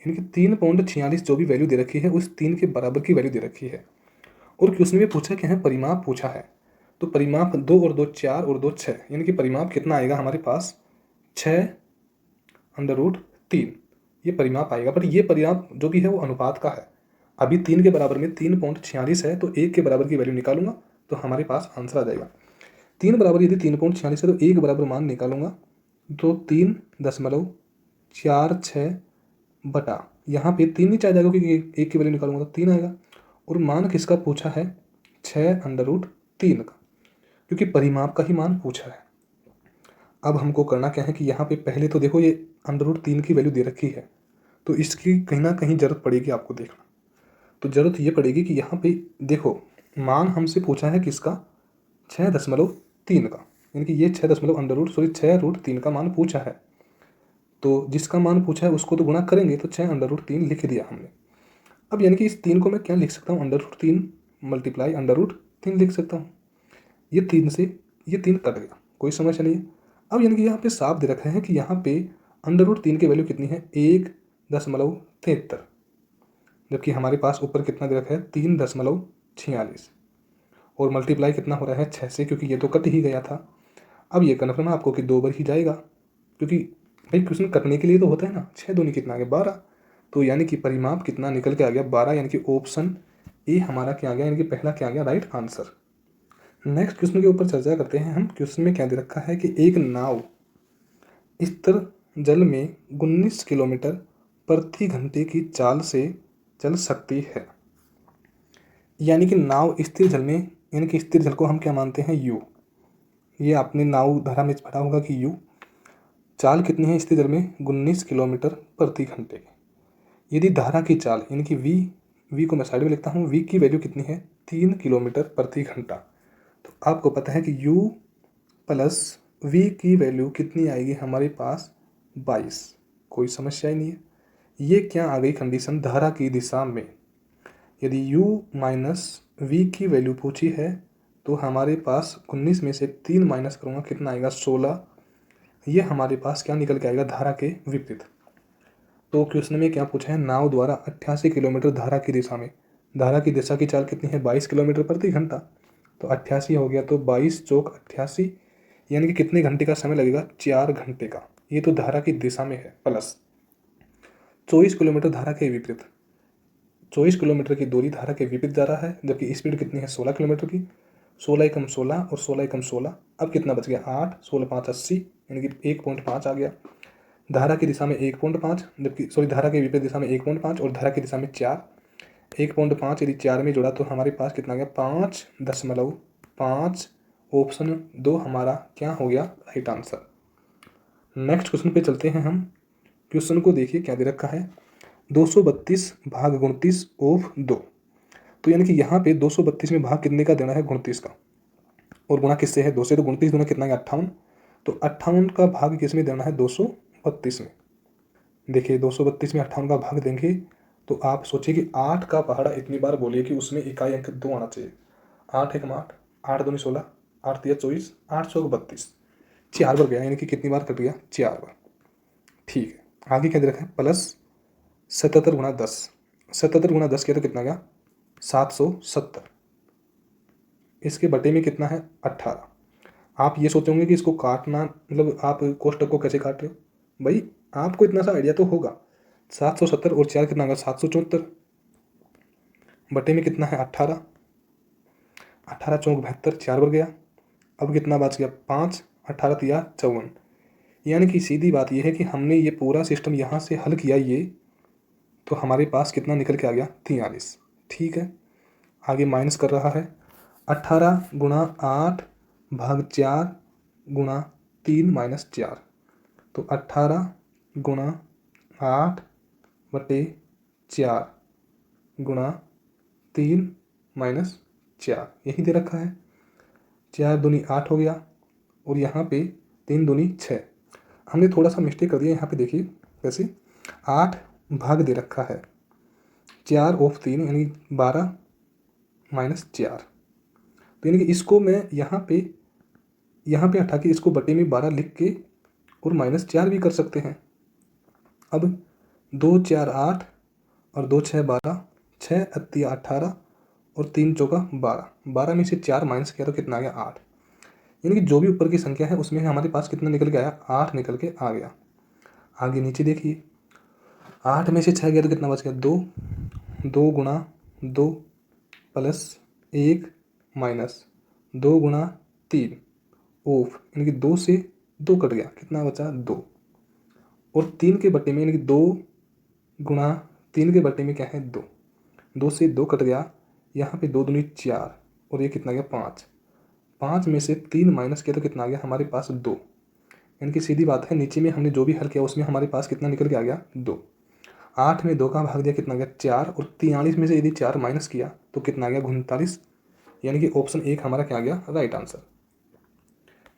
यानी कि 3.46 जो भी वैल्यू दे रखी है उस 3 के बराबर की वैल्यू दे रखी है। और क्वेश्चन में पूछा क्या है? परिमाप पूछा है। तो परिमाप 2 और 2 4 और 2 6, यानी कि परिमाप कितना आएगा हमारे पास? 6√3 ये परिमाप आएगा। पर ये परिमाप जो भी है वो अनुपात का है। अभी 3 के बराबर में 3.46 है, तो 1 के बराबर की वैल्यू निकालूंगा तो हमारे पास आंसर आ जाएगा। 3 बराबर यदि 3.46 है तो 1 बराबर मान निकालूंगा तो 3.46 बटा, यहाँ पे 3 नीचे आ जाएगा क्योंकि 1 की वैल्यू निकालूंगा तो 3 आएगा। और मान किसका पूछा है? 6√3 का, क्योंकि परिमाप का ही मान पूछा है। अब हमको करना क्या है कि यहाँ पे पहले तो देखो ये √3 की वैल्यू दे रखी है, तो इसकी कहीं ना कहीं जरूरत पड़ेगी आपको देखना। तो जरूरत ये पड़ेगी कि यहाँ पे देखो मान हमसे पूछा है किसका? 6.3 का, यानी कि ये 6.3 का मान पूछा है। तो जिसका मान पूछा है उसको तो गुणा करेंगे, तो 6√3 लिख दिया हमने। अब यानी कि इस 3 को मैं क्या लिख सकता हूँ? √3 मल्टीप्लाई √3 लिख सकता हूँ। ये 3 से ये 3 कट गया, कोई समस्या नहीं है। अब यानी कि यहाँ पे साफ दे रखा है कि यहाँ पे √3 की वैल्यू कितनी है? 1.73, जबकि हमारे पास ऊपर कितना दे रखा है? 3.46। और मल्टीप्लाई कितना हो रहा है? 6 से, क्योंकि ये तो कट ही गया था। अब ये कन्फर्म है आपको कि 2 बार ही जाएगा, क्योंकि भाई क्वेश्चन कटने के लिए तो होता है ना। 6 दूनी कितना आ गया? 12। तो यानी कि परिमाप कितना निकल के आ गया? 12, यानी कि ऑप्शन ए हमारा क्या आ गया? यानी कि पहला क्या आ गया? Right answer. नेक्स्ट क्वेश्चन के ऊपर चर्चा करते हैं हम। क्वेश्चन में क्या दे रखा है कि एक नाव स्थिर जल में 19 किलोमीटर प्रति घंटे की चाल से चल सकती है। यानी कि नाव स्थिर जल में, यानी कि स्थिर जल को हम क्या मानते हैं? यू। ये आपने नाव धारा में पढ़ा होगा कि यू। चाल कितनी है स्थिर जल में? 19 किलोमीटर प्रति घंटे की। यदि धारा की चाल यानी कि वी को मैं साइड में लिखता हूँ, वी की वैल्यू कितनी है? 3 किलोमीटर प्रति घंटा। तो आपको पता है कि u प्लस वी की वैल्यू कितनी आएगी हमारे पास? 22। कोई समस्या ही नहीं है। ये क्या आ गई कंडीशन? धारा की दिशा में यदि u माइनस वी की वैल्यू पूछी है तो हमारे पास 19 में से 3 माइनस करूँगा, कितना आएगा? 16। ये हमारे पास क्या निकल के आएगा? धारा के विपरीत। तो क्वेश्चन में क्या पूछा है? नाव द्वारा 88 किलोमीटर धारा की दिशा में, धारा की दिशा की चाल कितनी है? 22 किलोमीटर प्रति घंटा। तो 88 हो गया, तो 22 चौक 88, यानी कि कितने घंटे का समय लगेगा? 4 घंटे का। ये तो धारा की दिशा में है। प्लस 24 किलोमीटर धारा के विपरीत, 24 किलोमीटर की दूरी धारा के विपरीत जा रहा है, जबकि स्पीड कितनी है? 16 किलोमीटर की। 16 एकम 16 और 16 एकम 16, अब कितना बच गया? 8, 16 5 80, यानी कि 1.5 आ गया। धारा की दिशा में 1.5, जबकि धारा के विपरीत दिशा में 1.5 और धारा की दिशा में 4। 1.5 यदि 4 में जोड़ा तो हमारे पास कितना गया? 5.5। ऑप्शन 2 हमारा क्या हो गया? Right answer. नेक्स्ट क्वेश्चन पे चलते हैं हम। क्वेश्चन को देखिए क्या दे रखा है? 232 भाग 29 ऑफ 2। तो यानी कि यहाँ पे 232 में भाग कितने का देना है? 29 का। और गुणा किससे है? 2 से। तो 29 गुना कितना है? 58। तो 58 का भाग किस में देना है? 232 में। देखिए 232 में 58 का भाग देंगे तो आप सोचिए कि 8 का पहाड़ा इतनी बार बोलिए कि उसमें इकाई अंक 2 आना चाहिए। 8 एकम 8, 8 दूनी 16, 8 तिया 24, 8 चौक 32, 4 बार गया, यानी कि कितनी बार कट गया? 4 बार। ठीक है, आगे क्या दे रखा है? प्लस 77 गुणा 10। 77 गुणा 10 किया तो कितना गया? 770। इसके बटे में कितना है? 18। आप ये सोचोगे कि इसको काटना, मतलब आप कोष्टक को कैसे काट रहे हो? भाई आपको इतना सा आइडिया तो होगा। 770 और 4 कितना होगा 774, बटे में कितना है 18, 18 चौक 72, 4 बढ़ गया। अब कितना बच गया 5, 18 तिया 54। यानी कि सीधी बात यह है कि हमने ये पूरा सिस्टम यहाँ से हल किया ये, तो हमारे पास कितना निकल के आ गया 43। ठीक है, आगे माइनस कर रहा है 18 गुणा 8 भाग 4 गुणा 3 माइनस 4, तो 18 गुणा 8 बटे 4 गुणा 3 माइनस 4, यही दे रखा है। 4 दूनी 8 हो गया, और यहाँ पे 3 दूनी 6। हमने थोड़ा सा मिस्टेक कर दिया यहाँ पे, देखिए कैसे 8 भाग दे रखा है 4 ऑफ 3 यानी 12 माइनस 4, तो यानी कि इसको मैं यहाँ पे हटा के इसको बटे में 12 लिख के और माइनस 4 भी कर सकते हैं। अब 2 4 8 और 2 6 12, 6 अत्तिया 18 और 3 चौका 12, 12 में से 4 माइनस किया तो कितना आ गया 8। यानी कि जो भी ऊपर की संख्या है उसमें हमारे पास कितना निकल के आया 8 निकल के आ गया। आगे नीचे देखिए 8 में से 6 गया तो कितना बच गया 2, 2 गुणा 2 प्लस 1 माइनस 2 गुणा 3 ऑफ, यानी कि 2 से 2 कट गया, कितना बचा 2, और 3 के बटे में यानी कि 2 गुणा 3 के बटे में क्या है 2, 2 से 2 कट गया, यहाँ पे 2 दूनी 4 और ये कितना गया 5, 5 में से 3 माइनस किया तो कितना आ गया हमारे पास 2। यानी कि सीधी बात है नीचे में हमने जो भी हल किया उसमें हमारे पास कितना निकल के आ गया 2। 8 में 2 का भाग दिया कितना गया 4, और 43 में से यदि 4 माइनस किया तो कितना आ गया 39। यानी कि ऑप्शन 1 हमारा क्या आ गया राइट आंसर।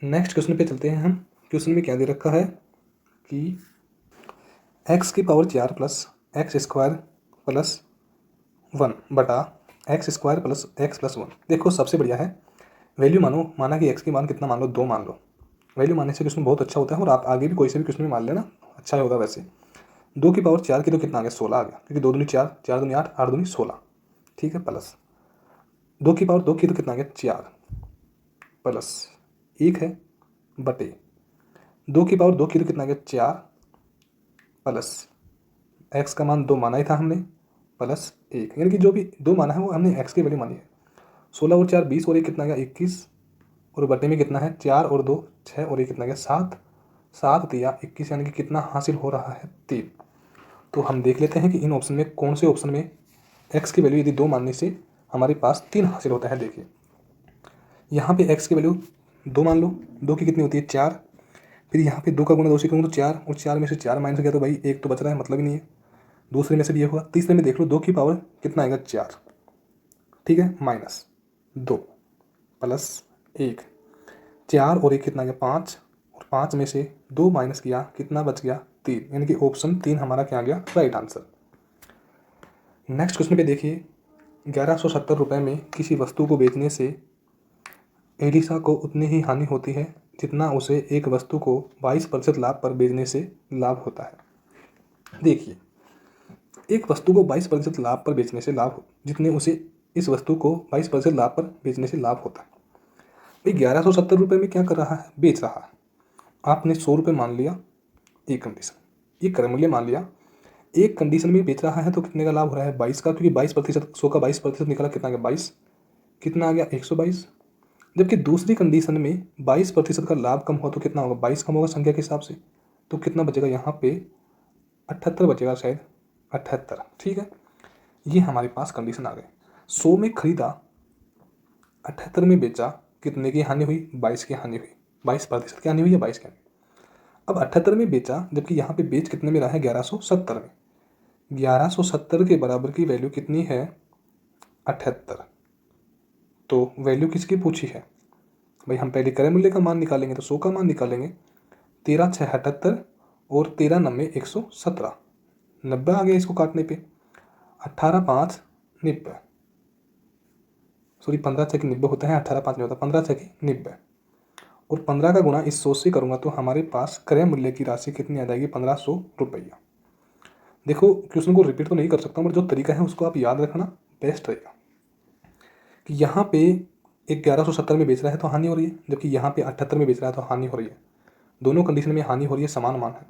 नेक्स्ट क्वेश्चन पे चलते हैं हम। क्वेश्चन में क्या दे रखा है कि x की power 4 plus x square plus 1 बटा x square plus x plus 1। देखो सबसे बढ़िया है वैल्यू माना कि x की मान कितना मान लो 2 मान लो। वैल्यू मानने से क्वेश्चन बहुत अच्छा होता है, और आप आगे भी कोई से भी क्वेश्चन में मान लेना अच्छा होगा। वैसे 2 की पावर 4 की तो कितना आ गया 16 आ गया, क्योंकि 2 दूनी 4, 4 दूनी 8, 8 दूनी 16। ठीक है, प्लस 2 की पावर 2 की तो कितना आ गया 4 प्लस 1 है बटे 2 की पावर 2 की तो कितना आ गया 4 प्लस एक्स का मान 2 माना ही था हमने प्लस 1, यानी कि जो भी 2 माना है वो हमने एक्स की वैल्यू मानी है। 16 और 4 20 और ये कितना गया 21, और बटे में कितना है 4 और 2 6 और ये कितना गया 7, 7 दिया 21, यानी कि कितना हासिल हो रहा है 3। तो हम देख लेते हैं कि इन ऑप्शन में कौन से ऑप्शन में एक्स की वैल्यू यदि 2 मानने से हमारे पास 3 हासिल होता है। देखिए यहाँ पे एक्स की वैल्यू 2 मान लो, 2 की कितनी होती है 4, फिर यहाँ पे 2 का गुणा 2 से करूँ तो 4, और 4 में से 4 माइनस गया तो भाई 1 तो बच रहा है, मतलब ही नहीं है। दूसरे में से भी ये हुआ, तीसरे में देख लो 2 की पावर कितना आएगा 4, ठीक है, माइनस 2 प्लस 1, 4 और 1 कितना गया 5, और 5 में से 2 माइनस किया कितना बच गया 3, यानी कि ऑप्शन 3 हमारा क्या आ गया राइट आंसर। नेक्स्ट क्वेश्चन पे देखिए 1170 रुपये में किसी वस्तु को बेचने से एलिसा को उतनी ही हानि होती है जितना उसे एक वस्तु को 22% लाभ पर बेचने से लाभ होता है। देखिए एक वस्तु को 22% लाभ पर बेचने से लाभ जितने उसे इस वस्तु को 22% लाभ पर बेचने से लाभ होता है। भाई 1170 रुपये में क्या कर रहा है बेच रहा है। आपने 100 रुपये मान लिया एक कंडीशन, ये क्रय मूल्य मान लिया, एक कंडीशन में बेच रहा है तो कितने का लाभ हो रहा है 22 का, क्योंकि 22% 100 का 22% निकला कितना आ गया 22, कितना आ गया 122। जबकि दूसरी कंडीशन में 22% का लाभ कम हुआ तो कितना होगा 22 कम होगा संख्या के हिसाब से, तो कितना बचेगा यहाँ पे 78 बचेगा शायद 78। ठीक है, ये हमारे पास कंडीशन आ गए। 100 में खरीदा 78 में बेचा, कितने की हानि हुई 22 की हानि हुई, 22% की हानि हुई या 22 की हानि। अब 78 में बेचा, जबकि यहाँ पे बेच कितने में रहा है 1170 में, 1170 के बराबर की वैल्यू कितनी है 78। तो वैल्यू किसकी पूछी है भाई, हम पहले क्रय मूल्य का मान निकालेंगे तो 100 का मान निकालेंगे, 13 6 78 और 13 9 117, 90 आ गया इसको काटने पे, 18 5 90, सॉरी 15 6 90 होता है, 18 5 नहीं होता, 15 6 90, और 15 का गुणा इस 100 से करूँगा तो हमारे पास क्रय मूल्य की राशि कितनी आ जाएगी 1500 रुपया। देखो क्वेश्चन को रिपीट तो नहीं कर सकता, मगर जो तरीका है उसको आप याद रखना बेस्ट रहेगा कि यहाँ पे 1170 में बेच रहा है तो हानि हो रही है, जबकि यहाँ पे 78 में बेच रहा है तो हानि हो रही है। दोनों कंडीशन में हानि हो रही है, समान मान है।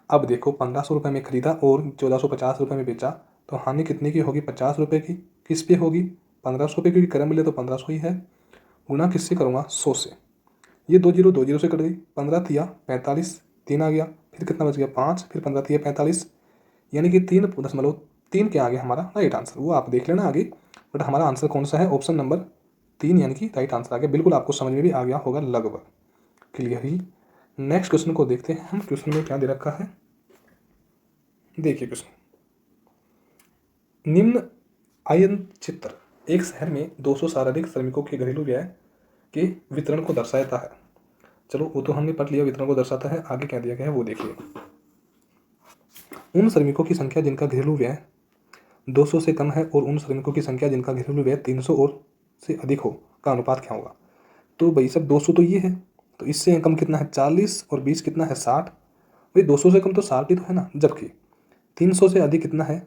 अब देखो 1500 रुपये में खरीदा और 1450 रुपये में बेचा, तो हानि कितने की होगी? 50 रुपये की। किस पे होगी? 1500 रुपये, क्योंकि करंट मिले तो 1500 ही है। गुना किससे करूँगा? 100 से। ये 2 से कट गई। 15 तिया 45, 3 आ गया, फिर कितना बच गया? 5, फिर 15 तिया 45, यानी कि 3.3 क्या आ गया हमारा राइट आंसर। वो आप देख लेना आगे, बट हमारा आंसर कौन सा है? ऑप्शन नंबर 3, यानी कि राइट आंसर आ गया। बिल्कुल आपको समझ में भी आ गया होगा लगभग। क्लियर ही। नेक्स्ट क्वेश्चन को देखते हैं हम। क्वेश्चन में क्या दे रखा है, देखिए क्वेश्चन। निम्न आयन चित्र एक शहर में 200 शारीरिक श्रमिकों के घरेलू व्यय के वितरण को दर्शाता है। चलो वो तो हमने पढ़ लिया, वितरण को दर्शाता है। आगे क्या दिया गया है वो देखिए। उन श्रमिकों की संख्या जिनका घरेलू व्यय 200 से कम है और उन श्रमिकों की संख्या जिनका घरेलू व्यय 300 और से अधिक हो का अनुपात क्या होगा? तो भाई सब 200 तो ये है, तो इससे कम कितना है? 40, और 20 कितना है? 60। भाई 200 से कम तो 60 ही तो है ना। जबकि 300 से अधिक कितना है?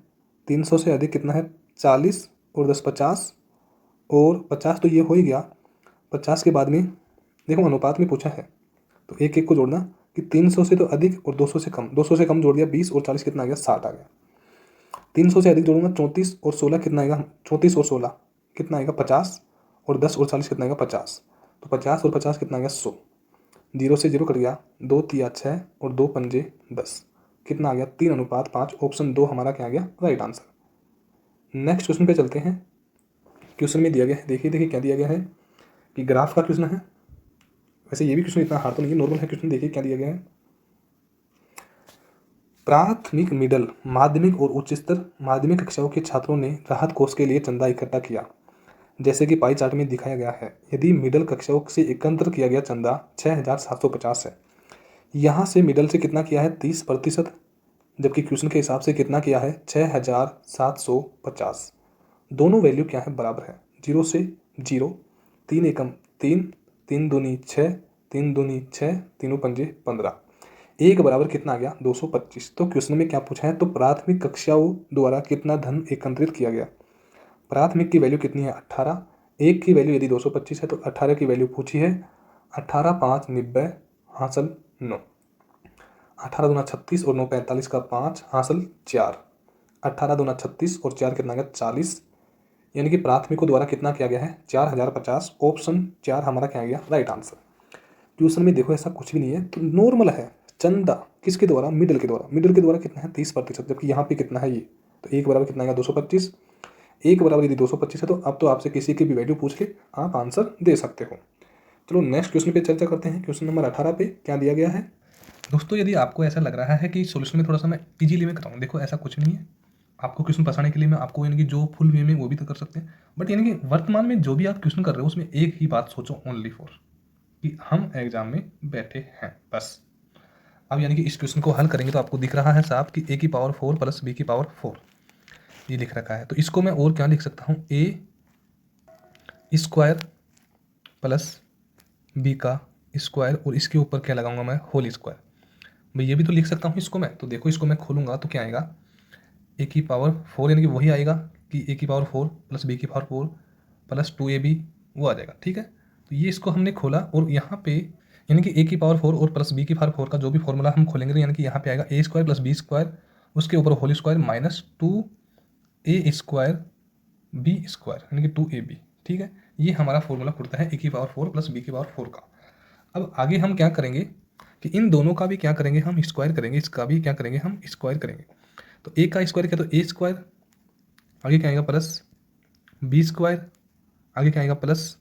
300 से अधिक कितना है? 40, और 10 50, और 50 तो ये हो ही गया। 50 के बाद में देखो अनुपात में पूछा है, तो एक एक को जोड़ना कि 300 से तो अधिक और 200 से कम। 200 से कम जोड़ दिया 20, और 40 कितना आ गया? 60 आ गया। 300 से अधिक जोड़ूंगा 34 और 16 कितना आएगा? 34 और 16 कितना आएगा? 50, और 10 और 40 कितना आएगा? 50। तो 50 और 50 कितना आ गया? 100। 0 से 0 कट गया, 2 तिया 6 और 2 पंजे 10, कितना आ गया? 3:5। ऑप्शन 2 हमारा क्या आ गया? Right answer. नेक्स्ट क्वेश्चन पे चलते हैं। क्वेश्चन में दिया गया है, देखिए क्या दिया गया है कि ग्राफ का क्वेश्चन है। वैसे ये भी क्वेश्चन इतना हार्ड तो नहीं है, नॉर्मल है क्वेश्चन। देखिए क्या दिया गया है। प्राथमिक, मिडल, माध्यमिक और उच्च स्तर माध्यमिक कक्षाओं के छात्रों ने राहत कोष के लिए चंदा इकट्ठा किया, जैसे कि पाई चार्ट में दिखाया गया है। यदि मिडल कक्षाओं से एकत्र किया गया चंदा 6750 है, यहाँ से मिडल से कितना किया है? 30%, जबकि क्वेश्चन के हिसाब से कितना किया है? 6750। दोनों वैल्यू क्या है? बराबर है। 0 से 0, 3 एकम 3, 3 दूनी 6, 3 दूनी 6, तीनों पंजे 15, एक बराबर कितना आ गया? 225। तो क्वेश्चन में क्या पूछा है? तो प्राथमिक कक्षाओं द्वारा कितना धन एकत्रित किया गया। प्राथमिक की वैल्यू कितनी है? 18। एक की वैल्यू यदि 225 है तो 18 की वैल्यू पूछी है। 18 5 90 हासिल 9, 18 दूना 36 और 9 45 का 5 हासिल 4, 18 दूना 36 और 4 कितना गया? 40, यानी कि प्राथमिकों द्वारा कितना किया गया है? 4050। ऑप्शन 4 हमारा क्या गया? Right answer. ट्यूशन में देखो ऐसा कुछ भी नहीं है, तो नॉर्मल है। चंदा किसके द्वारा? मिडल के द्वारा। मिडल के द्वारा कितना है? 30%, जबकि यहाँ पे कितना है? ये तो एक बराबर कितना आएगा? 225। एक बराबर यदि 225 है तो अब तो आपसे किसी की भी वैल्यू पूछ के आप आंसर दे सकते हो। चलो नेक्स्ट क्वेश्चन पे चर्चा करते हैं। क्वेश्चन नंबर 18 पे क्या दिया गया है। दोस्तों यदि आपको ऐसा लग रहा है कि सोल्यूशन में थोड़ा सा मैं इजीली में कराऊँ, देखो ऐसा कुछ नहीं है। आपको क्वेश्चन फंसाने के लिए मैं आपको यानी कि जो फुल वे में वो भी तो कर सकते हैं, बट यानी कि वर्तमान में जो भी आप क्वेश्चन कर रहे हो उसमें एक ही बात सोचो, ओनली फॉर कि हम एग्जाम में बैठे हैं, बस। अब यानी कि इस क्वेश्चन को हल करेंगे तो आपको दिख रहा है साहब कि a⁴ प्लस b⁴ ये लिख रखा है। तो इसको मैं और क्या लिख सकता हूँ? a² प्लस b का स्क्वायर, और इसके ऊपर क्या लगाऊंगा मैं? Whole square. भाई ये भी तो लिख सकता हूँ इसको मैं। तो देखो इसको मैं खोलूंगा तो क्या आएगा? a⁴ यानी कि वही आएगा कि a⁴ plus b⁴ plus 2ab, वो आ जाएगा। ठीक है, तो ये इसको हमने खोला, और यहाँ पे यानी कि a⁴ और प्लस b⁴ का जो भी फॉर्मूला हम खोलेंगे, तो यानी कि यहाँ पे आएगा a² प्लस b², उसके ऊपर whole square minus 2a² b² यानी कि 2ab। ठीक है, ये हमारा फॉर्मूला खुलता है a⁴ प्लस b⁴ का। अब आगे हम क्या करेंगे कि इन दोनों का भी क्या करेंगे? हम स्क्वायर करेंगे, इसका भी क्या करेंगे? हम स्क्वायर करेंगे। तो a का स्क्वायर क्या? तो a², आगे क्या आएगा? प्लस b², आगे क्या आएगा? प्लस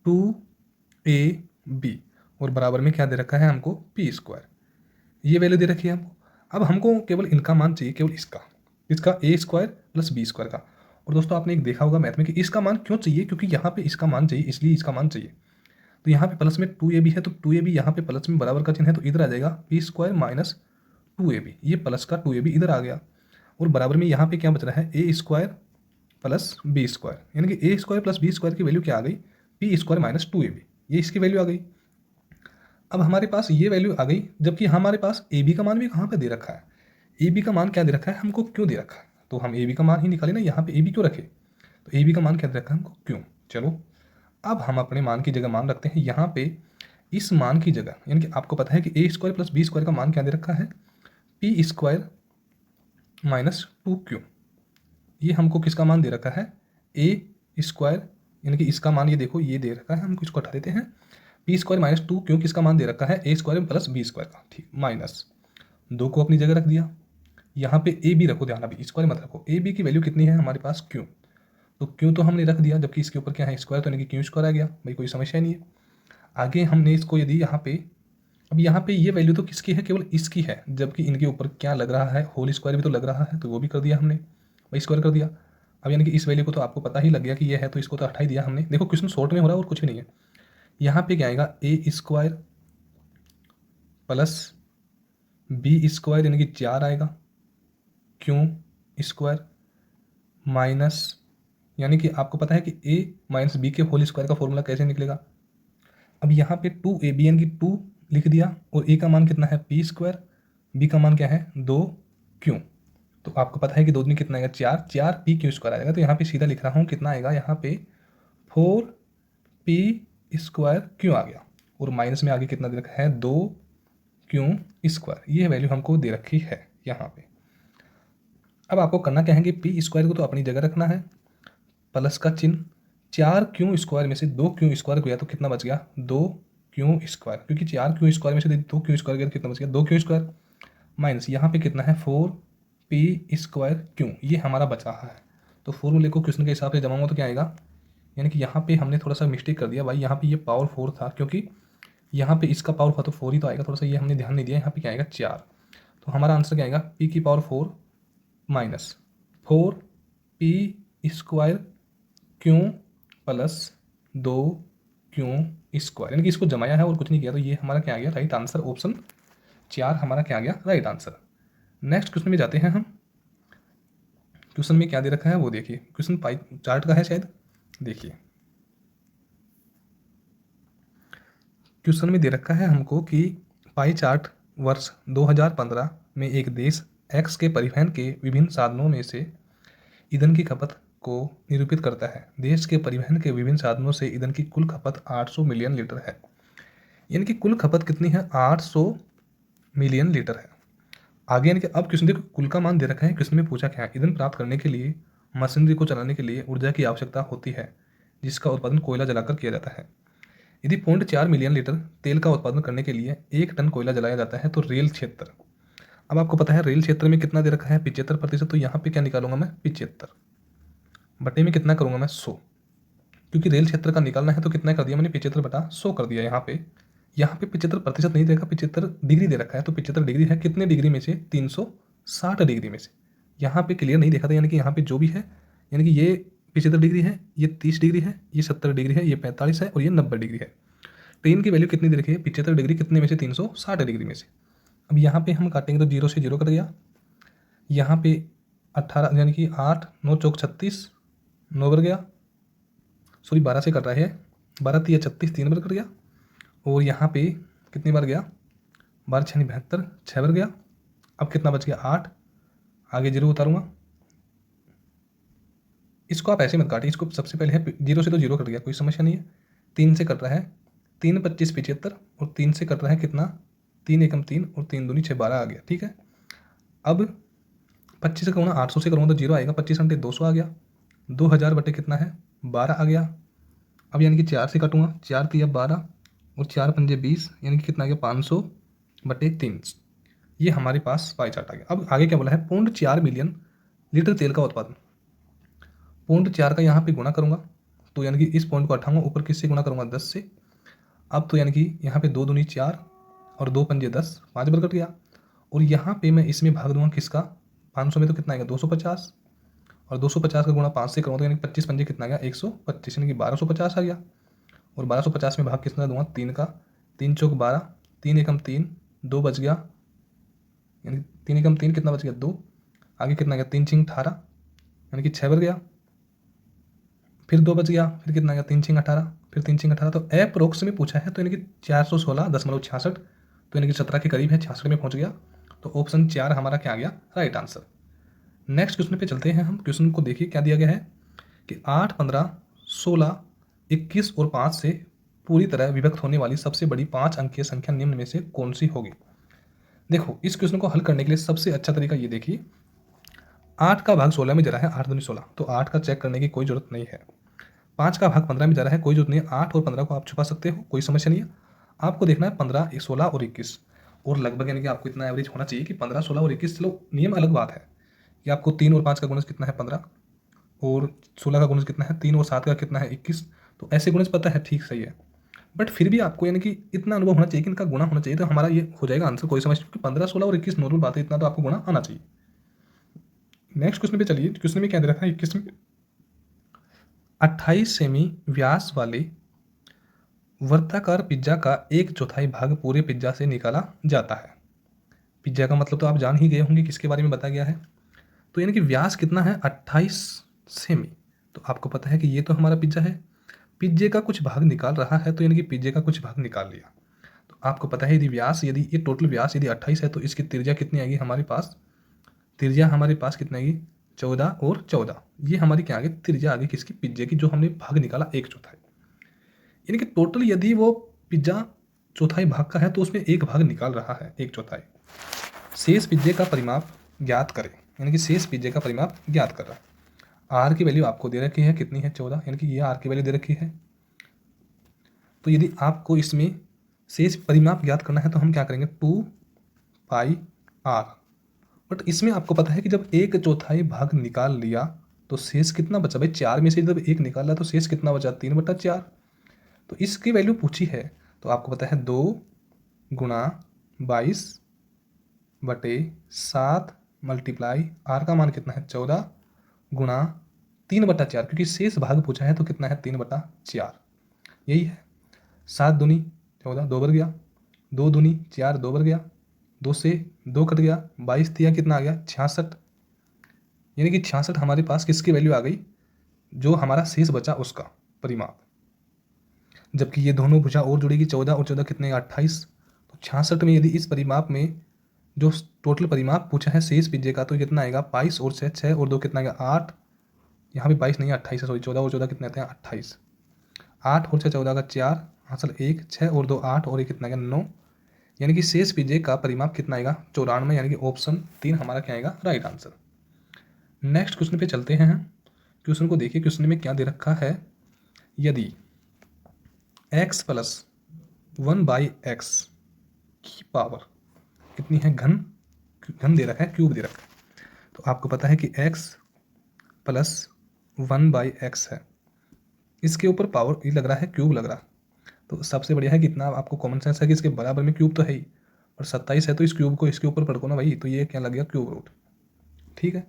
2ab, और बराबर में क्या दे रखा है हमको? p²। ये वैल्यू दे रखी है हमको। अब हमको केवल इनका मान चाहिए, केवल इसका a² प्लस b² का। और दोस्तों आपने एक देखा होगा मैथ में कि इसका मान क्यों चाहिए? क्योंकि यहाँ पे इसका मान चाहिए, इसलिए इसका मान चाहिए। तो यहाँ पे प्लस में 2ab है, तो 2ab यहाँ पे प्लस में बराबर का चिन्ह है, तो इधर आ जाएगा p² माइनस 2ab। ये प्लस का 2ab इधर आ गया, और बराबर में यहाँ पे क्या बच रहा है? a² प्लस b², यानी कि a² प्लस b² की वैल्यू क्या आ गई? p² माइनस 2ab, ये इसकी वैल्यू आ गई। अब हमारे पास ये वैल्यू आ गई, जबकि हमारे पास ए बी का मान भी कहाँ पे दे रखा है? ए बी का मान क्या दे रखा है हमको? क्यों दे रखा है? तो हम ए बी का मान ही निकाले ना, यहाँ पे ए बी क्यों रखे? तो ए बी का मान क्या दे रखा है हमको? क्यों? चलो अब हम अपने मान की जगह मान रखते हैं यहाँ पे। इस मान की जगह यानी कि आपको पता है कि a² प्लस b² का मान क्या दे रखा है? P square minus 2Q। ये हमको किसका मान दे रखा है, ए स्क्वायर, यानी कि इसका मान ये देखो ये दे रखा है, हमको इसको हटा देते हैं। पी स्क्वायर माइनस 2Q किसका मान दे रखा है, ए स्क्वायर प्लस बी स्क्वायर का, ठीक, माइनस 2 को अपनी जगह रख दिया। यहाँ पे ए बी रखो, ध्यान अभी स्क्वायर मत रखो। ए बी की वैल्यू कितनी है हमारे पास, क्यू, तो क्यू तो हमने रख दिया, जबकि इसके ऊपर क्या है स्क्वायर, तो यानी कि क्यू स्क्वायर आ गया, भाई कोई समस्या नहीं है। आगे हमने इसको यदि यहाँ पे, अब यहाँ पे ये वैल्यू तो किसकी है, केवल इसकी है, जबकि इनके ऊपर क्या लग रहा है, होल स्क्वायर भी तो लग रहा है, तो वो भी कर दिया हमने, भाई स्क्वायर कर दिया। अब यानी कि इस वैल्यू को तो आपको पता ही लग गया कि ये है, तो इसको तो हटा ही दिया हमने। देखो क्वेश्चन शॉर्ट में हो रहा है और कुछ भी नहीं है। यहाँ पे क्या आएगा, ए स्क्वायर प्लस बी स्क्वायर यानी कि 4 आएगा, क्यू स्क्वायर माइनस, यानी कि आपको पता है कि ए माइनस बी के होल स्क्वायर का फॉर्मूला कैसे निकलेगा। अब यहाँ पे 2ab यानी कि 2 लिख दिया, और ए का मान कितना है पी स्क्वायर, बी का मान क्या है 2Q, तो आपको पता है कि 2 दूनी कितना आएगा 4, 4P स्क्वायर आएगा। तो यहाँ पे सीधा लिख रहा हूँ कितना आएगा, यहाँ पे 4P स्क्वायर क्यू आ गया, और माइनस में आगे कितना दे रखा है 2Q स्क्वायर, ये वैल्यू हमको दे रखी है यहाँ पे। अब आपको करना क्या है कि पी स्क्वायर को तो अपनी जगह रखना है, प्लस का चिन्ह, 4Q स्क्वायर में से 2Q स्क्वायर गया तो कितना बच गया 2Q स्क्वायर, क्योंकि 4Q स्क्वायर में से 2Q स्क्वायर गया तो कितना बच गया 2Q स्क्वायर, माइनस यहाँ पे कितना है 4P स्क्वायर क्यू, ये हमारा बच रहा है। तो फॉर्मूले को क्वेश्चन के हिसाब से जमाऊंगा तो क्या आएगा, यानी कि यहाँ पे हमने थोड़ा सा मिस्टेक कर दिया भाई, यहाँ पे ये पावर 4 था, क्योंकि यहाँ पे इसका पावर 4 तो 4 ही तो आएगा, थोड़ा सा ये हमने ध्यान नहीं दिया। यहाँ पे क्या आएगा 4, तो हमारा आंसर क्या आएगा P की power 4 minus 4P square Q plus 2Q square, यानी कि इसको जमाया है और कुछ नहीं किया, तो ये हमारा क्या आ गया राइट आंसर, ऑप्शन 4 हमारा क्या आ गया राइट आंसर। नेक्स्ट क्वेश्चन में जाते हैं हम। क्वेश्चन में क्या दे रखा है वो देखिए, क्वेश्चन पाई चार्ट का है शायद, देखिए क्वेश्चन में दे रखा है हमको कि पाई चार्ट वर्ष 2015 में एक देश एक्स के परिवहन के विभिन्न साधनों में से ईंधन की खपत को निरूपित करता है। देश के परिवहन के विभिन्न साधनों से ईंधन की कुल खपत 800 मिलियन लीटर है, यानी कि कुल खपत कितनी है 800 मिलियन लीटर है। आगे यानी कि अब क्वेश्चन देखो कुल का मान दे रखा है, क्वेश्चन में पूछा क्या है, ईंधन प्राप्त करने के लिए मशीनरी को चलाने के लिए ऊर्जा की आवश्यकता होती है, जिसका उत्पादन कोयला जलाकर किया जाता है। यदि 0.4 मिलियन लीटर तेल का उत्पादन करने के लिए 1 टन कोयला जलाया जाता है, तो रेल क्षेत्र, अब आपको पता है रेल क्षेत्र में कितना दे रखा है 75%, तो यहाँ पे क्या निकालूंगा मैं 75 बटे में कितना करूंगा मैं 100, क्योंकि रेल क्षेत्र का निकालना है, तो कितना कर दिया मैंने 75 बटा 100 कर दिया। यहाँ पे 75% नहीं देखा, 75 डिग्री दे रखा है, तो 75 डिग्री है कितने डिग्री में से 360 डिग्री में से, यहाँ पे क्लियर नहीं देखा था, यानी कि यहाँ पे जो भी है, यानी कि ये 75 डिग्री है, ये 30 डिग्री है, ये 70 डिग्री है, ये 45 है और ये 90 डिग्री है। ट्रेन की वैल्यू कितनी दे रखी है 75 डिग्री कितने में से 360 डिग्री में से। अब यहाँ पे हम काटेंगे तो 0 से 0 कट गया, यहाँ पे 18 यानी कि 8 9 चौक 36 9 बार गया, सॉरी 12 से कट रहा है, 12 3 36 3 बार कट गया, और यहाँ पे कितनी बार गया 12 6 72 6 बार गया। अब कितना बच गया 8, आगे 0 उतारूंगा, इसको आप ऐसे मत काटिए, इसको सबसे पहले है 0 से तो 0 कट गया कोई समस्या नहीं है, 3 से कट रहा है 3 25 75, और 3 से कट रहा है कितना 3 एकम 3 और 3 दूनी 6 12 आ गया, ठीक है। अब 25 से करूँगा 800 से करूँगा तो 0 आएगा, 25 घंटे 200 आ गया, 2000 बटे कितना है 12 आ गया। अब यानी कि 4 से कटूँगा 4 3 12 और 4 पंजे 20, यानी कि कितना आ गया 500 बटे 3, ये हमारे पास पाई चार्ट आ गया। अब आगे क्या बोला है 0.4 मिलियन लीटर तेल का उत्पादन, 0.4 का यहाँ पे गुणा करूँगा, तो यानी कि इस पॉइंट को हटाऊंगा, ऊपर किससे गुणा करूँगा 10 से। अब तो यानी कि यहाँ पे 2 दूनी 4 और 2 पंजे 10 5 बार कट गया, और यहाँ पे मैं इसमें भाग दूंगा किसका 500 में, तो कितना आएगा 250, और 250 का गुणा 5 से करूँगा तो यानी 25 पंजे कितना आएगा 125, यानी कि 1250 आ गया, और 1250 में भाग कितना दूंगा 3 का, 3 चौक 12 3 एकम 3 2 बच गया, यानी 3 एकम 3 कितना बच गया 2, आगे कितना गया 3 छिंग 18, यानी कि 6 बार गया, फिर 2 बच गया, फिर कितना गया 3 छिंग 18, फिर 3 छिंग 18, तो अप्रोक्स में पूछा है, तो यानी कि 416.66, तो यानी कि 17 के करीब है, 66 में पहुंच गया, तो ऑप्शन 4 हमारा क्या आ गया राइट आंसर। नेक्स्ट क्वेश्चन पे चलते हैं हम। क्वेश्चन को देखिए क्या दिया गया है कि 8 15 16 21 और 5 से पूरी तरह विभक्त होने वाली सबसे बड़ी 5 अंकीय संख्या निम्न में से कौन सी होगी। देखो इस क्वेश्चन को हल करने के लिए सबसे अच्छा तरीका ये देखिए, 8 का भाग 16 में जा रहा है, 8 दूनी 16, तो 8 का चेक करने की कोई जरूरत नहीं है। 5 का भाग 15 में जा रहा है, कोई जरूरत नहीं है, 8 और 15 को आप छुपा सकते हो, कोई समस्या नहीं है। आपको देखना है 15, 16 और 21, और लगभग यानी कि आपको इतना एवरेज होना चाहिए कि 15, 16 और 21, चलो नियम अलग बात है कि आपको 3 और 5 का गुणज कितना है 15, और 16 का गुणज कितना है 3, और 7 का कितना है 21, तो ऐसे गुणज पता है, ठीक सही है। बट फिर भी आपको यानी कि इतना अनुभव होना चाहिए कि इनका गुणा होना चाहिए, तो हमारा ये हो जाएगा आंसर, कोई समझ नहीं, 15, 16 और 21 नॉर्मल बात है, इतना तो आपको गुणा आना चाहिए। नेक्स्ट क्वेश्चन पे चलिए, क्वेश्चन में क्या दे रखा है 21 में, 28 सेमी व्यास वाले वर्ताकार पिज्जा का 1/4 भाग पूरे पिज्जा से निकाला जाता है। पिज्जा का मतलब तो आप जान ही गए होंगे किसके बारे में बताया गया है, तो यानी कि व्यास कितना है 28 सेमी, तो आपको पता है कि ये तो हमारा पिज्जा है, पिज्जे का कुछ भाग निकाल रहा है, तो यानी कि पिज्जे का कुछ भाग निकाल लिया। तो आपको पता है यदि व्यास, यदि ये टोटल व्यास यदि 28 है, तो इसकी त्रिज्या कितनी आएगी हमारे पास, त्रिज्या हमारे पास कितनी आएगी 14 और 14, ये हमारी क्या आगे त्रिज्या आगे किसकी, पिज्जे की, जो हमने भाग निकाला 1/4। यानी कि टोटल यदि वो पिज्जा चौथाई भाग का है, तो उसमें एक भाग निकाल रहा है 1/4। शेष पिज्जे का परिमाप ज्ञात करें, यानी कि शेष पिज्जे का परिमाप ज्ञात कर रहा है। आर की वैल्यू आपको दे रखी है, कितनी है 14, यानी कि ये आर की वैल्यू दे रखी है। तो यदि आपको इसमें शेष परिमाप ज्ञात करना है, तो हम क्या करेंगे 2πr। बट इसमें आपको पता है कि जब 1/4 भाग निकाल लिया, तो शेष कितना बचा भाई, 4 में से जब 1 निकाला तो शेष कितना बचा 3/4। तो इसकी वैल्यू पूछी है, तो आपको पता है 2 गुणा 22/7 मल्टीप्लाई आर का मान कितना है 14 गुणा 3/4, क्योंकि शेष भाग पूछा है तो कितना है 3/4, यही है। 7 दूनी 14, 2 बढ़ गया, 2 दूनी 4, 2 बढ़ गया, 2 से 2 कट गया, 22 दिया कितना आ गया 66, यानी कि 66 हमारे पास किसकी वैल्यू आ गई, जो हमारा शेष बचा उसका परिमाप। जबकि ये दोनों भुजा और जुड़ेगी, 14 और 14 कितने 28, तो 66 में यदि इस परिमाप में जो टोटल परिमाप पूछा है शेष पिज्जे का, तो कितना आएगा 22 और 6, 6 और 2 कितना आएगा 8, यहाँ पे 22 नहीं 28 है, सॉरी 14 और 14 कितने आते हैं 28, 8 और 6 14 का 4, हासिल 1, 6 और 2 8 और 1 कितना आएगा 9, यानी कि शेष पिज्जे का परिमाप कितना आएगा 94, यानी कि ऑप्शन 3 हमारा क्या आएगा राइट आंसर। नेक्स्ट क्वेश्चन पे चलते हैं, क्वेश्चन को देखिए, क्वेश्चन में क्या दे रखा है, यदि x प्लस 1/x की पावर कितनी है घन, घन दे रखा है, क्यूब दे रखा है, तो आपको पता है कि x प्लस 1/x है, इसके ऊपर पावर ये लग रहा है क्यूब लग रहा है, तो सबसे बढ़िया है कि इतना आपको कॉमन सेंस है कि इसके बराबर में क्यूब तो है ही, और 27 है तो इस क्यूब को इसके ऊपर पढ़ो ना भाई, तो ये क्या लग गया क्यूब रूट, ठीक है।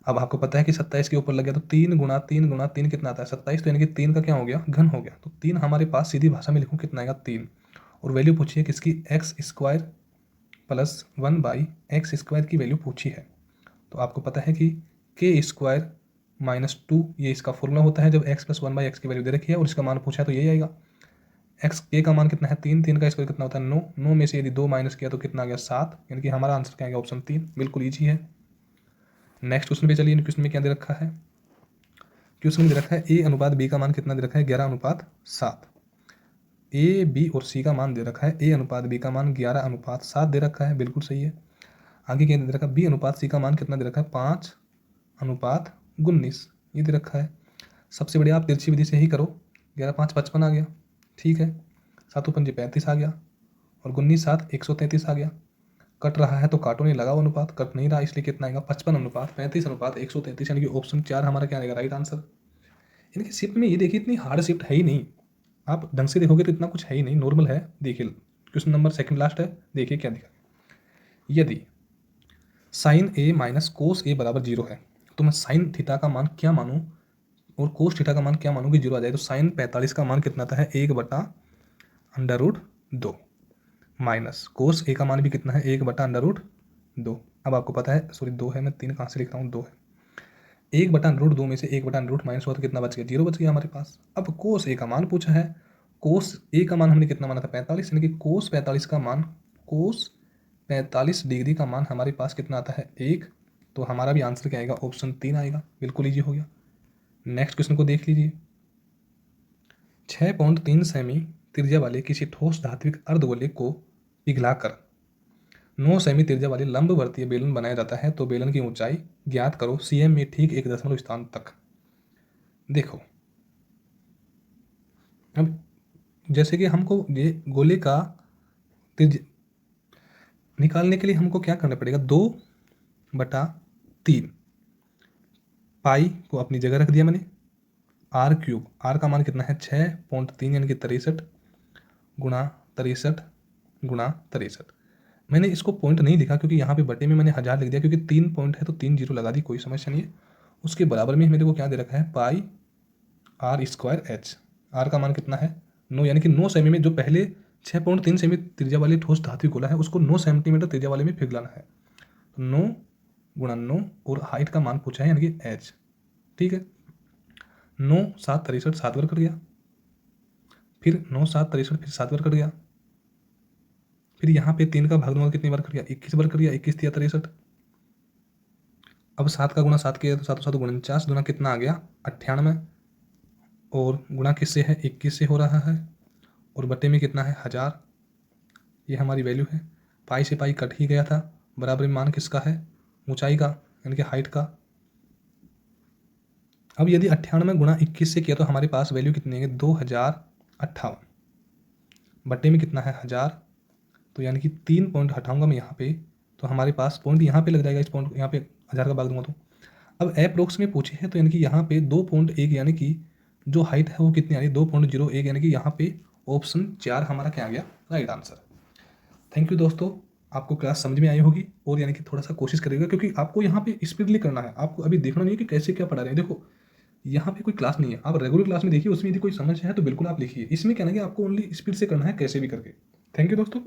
अब आपको पता है कि 27 के ऊपर लग गया, तो 3 गुणा 3 गुणा 3 कितना आता है 27, तो यानी कि 3 का क्या हो गया घन हो गया, तो 3 हमारे पास सीधी भाषा में लिखूँ कितना आएगा 3, और वैल्यू पूछी है किसकी x² प्लस 1/x² की वैल्यू पूछी है। तो आपको पता है कि k² -2 ये इसका फॉर्मूला होता है, जब x प्लस 1/x की वैल्यू दे रखी है और इसका मान पूछा है तो यही आएगा। x k का मान कितना है 3, 3 का स्क्वायर कितना होता है 9, 9 में से यदि 2 माइनस किया तो कितना आ गया 7, यानी कि हमारा आंसर क्या आएगा ऑप्शन 3, बिल्कुल ईजी है। नेक्स्ट क्वेश्चन पे चलिए, क्वेश्चन में क्या दे रखा है, क्वेश्चन में दे रखा है a/b का मान कितना दे रखा है 11/7, ए बी और सी का मान दे रखा है, a/b का मान 11/7 दे रखा है, बिल्कुल सही है। आगे क्या दे रखा है b/c का मान कितना दे रखा है 5/19, ये दे रखा है। सबसे बढ़िया आप तिरछी विधि से ही करो, 11 5 55 आ गया, ठीक है, 7 5 35 आ गया, और 19 7 133 आ गया। कट रहा है तो काटो नहीं, लगाओ अनुपात, कट नहीं रहा इसलिए कितना आएगा 55/35/133, यानी कि ऑप्शन 4 हमारा क्या आएगा राइट आंसर। यानी कि शिफ्ट में ये देखिए इतनी हार्ड शिफ्ट है ही नहीं, आप ढंग से देखोगे तो इतना कुछ है ही नहीं, नॉर्मल है। देखिए क्वेश्चन नंबर सेकंड लास्ट है, देखिए क्या दिखा, यदि साइन ए माइनस कोस ए बराबर 0 है, तो मैं साइन थीटा का मान क्या मानूँ और कोस थीटा का मान क्या मानूँ कि 0 आ जाए, तो साइन 45 का मान कितना आता है 1/√2 माइनस कोस ए का मान भी कितना है 1/√2। अब आपको पता है, सॉरी 2 है, मैं 3 कहाँ से लिख रहा हूँ 2 है, 1/√2 में से 1/√- माइनस हुआ तो कितना बच गया 0 बच गया हमारे पास। अब कोस ए का मान पूछा है, कोस ए का मान हमने कितना माना था 45, यानी कि कोस 45 का मान, कोस 45 डिग्री का मान हमारे पास कितना आता है 1, तो हमारा भी आंसर क्या आएगा ऑप्शन 3 आएगा, बिल्कुल ईजी हो गया। नेक्स्ट क्वेश्चन को देख लीजिए, 6.3 सेमी त्रिज्या वाले किसी ठोस धात्विक अर्धगोले को पिघलाकर 9 सेमी त्रिज्या वाली लंबवर्तीय बेलन बनाया जाता है तो बेलन की ऊंचाई ज्ञात करो सीएम में ठीक 1 दशमलव स्थान तक। देखो अब जैसे कि हमको ये गोले का त्रिज्या निकालने के लिए हमको क्या करना पड़ेगा, 2/3 पाई को अपनी जगह रख दिया मैंने, r³ r का मान कितना है 6.3 यानी कि 63 गुणा 63 गुणा 63। मैंने इसको पॉइंट नहीं लिखा क्योंकि यहाँ पे बटे में मैंने 1000 लिख दिया, क्योंकि 3 पॉइंट है तो 3 जीरो लगा दी, कोई समस्या नहीं है। उसके बराबर में मेरे को क्या दे रखा है, पाई r²h। r का मान कितना है 9, यानी कि 9 सेमी में जो पहले 6.3 सेमी त्रिज्या वाली ठोस धातु गोला है उसको 9 सेंटीमीटर त्रिज्या वाले में पिघलाना है। 9 गुणा 9 और हाइट का मान पूछा है यानी कि h। ठीक है, 9 7 63 7 बार कट गया, फिर 9 7 63 फिर 7 बार कट गया, फिर यहाँ पे 3 का भाग दूंगा कितनी बार कट गया, 21 बार कट गया, 21 तिया 63। अब 7 का गुणा 7 किया तो 7 7 49 गुना कितना आ गया 98, और गुणा किससे है 21 से हो रहा है, और बटे में कितना है 1000। ये हमारी वैल्यू है। पाई से पाई कट ही गया था, बराबर में मान किसका है, ऊंचाई का यानी कि हाइट का। अब यदि 98 गुणा 21 से किया तो हमारे पास वैल्यू कितनी है 2058, बटे में कितना है 1000, तो यानी कि 3 पॉइंट हटाऊंगा मैं यहाँ पे तो हमारे पास पॉइंट यहाँ पे लग जाएगा, इस पॉइंट यहाँ पे 1000 का भाग दूंगा तो। अब अप्रोक्स में पूछे है तो यानी कि यहाँ पे 2.1 यानी कि जो हाइट है वो कितनी आ रही है 2.01, यानी कि यहाँ पे ऑप्शन 4 हमारा क्या आ गया राइट आंसर। थैंक यू दोस्तों, आपको क्लास समझ में आई होगी, और यानी कि थोड़ा सा कोशिश करिएगा क्योंकि आपको यहाँ पे स्पीडली करना है, आपको अभी देखना नहीं है कि कैसे क्या पढ़ा रहे हैं। देखो यहाँ पे कोई क्लास नहीं है, आप रेगुलर क्लास में देखिए, उसमें यदि कोई समझ है तो बिल्कुल आप लिखिए, इसमें क्या ना कि आपको ओनली स्पीड से करना है कैसे भी करके। थैंक यू दोस्तों।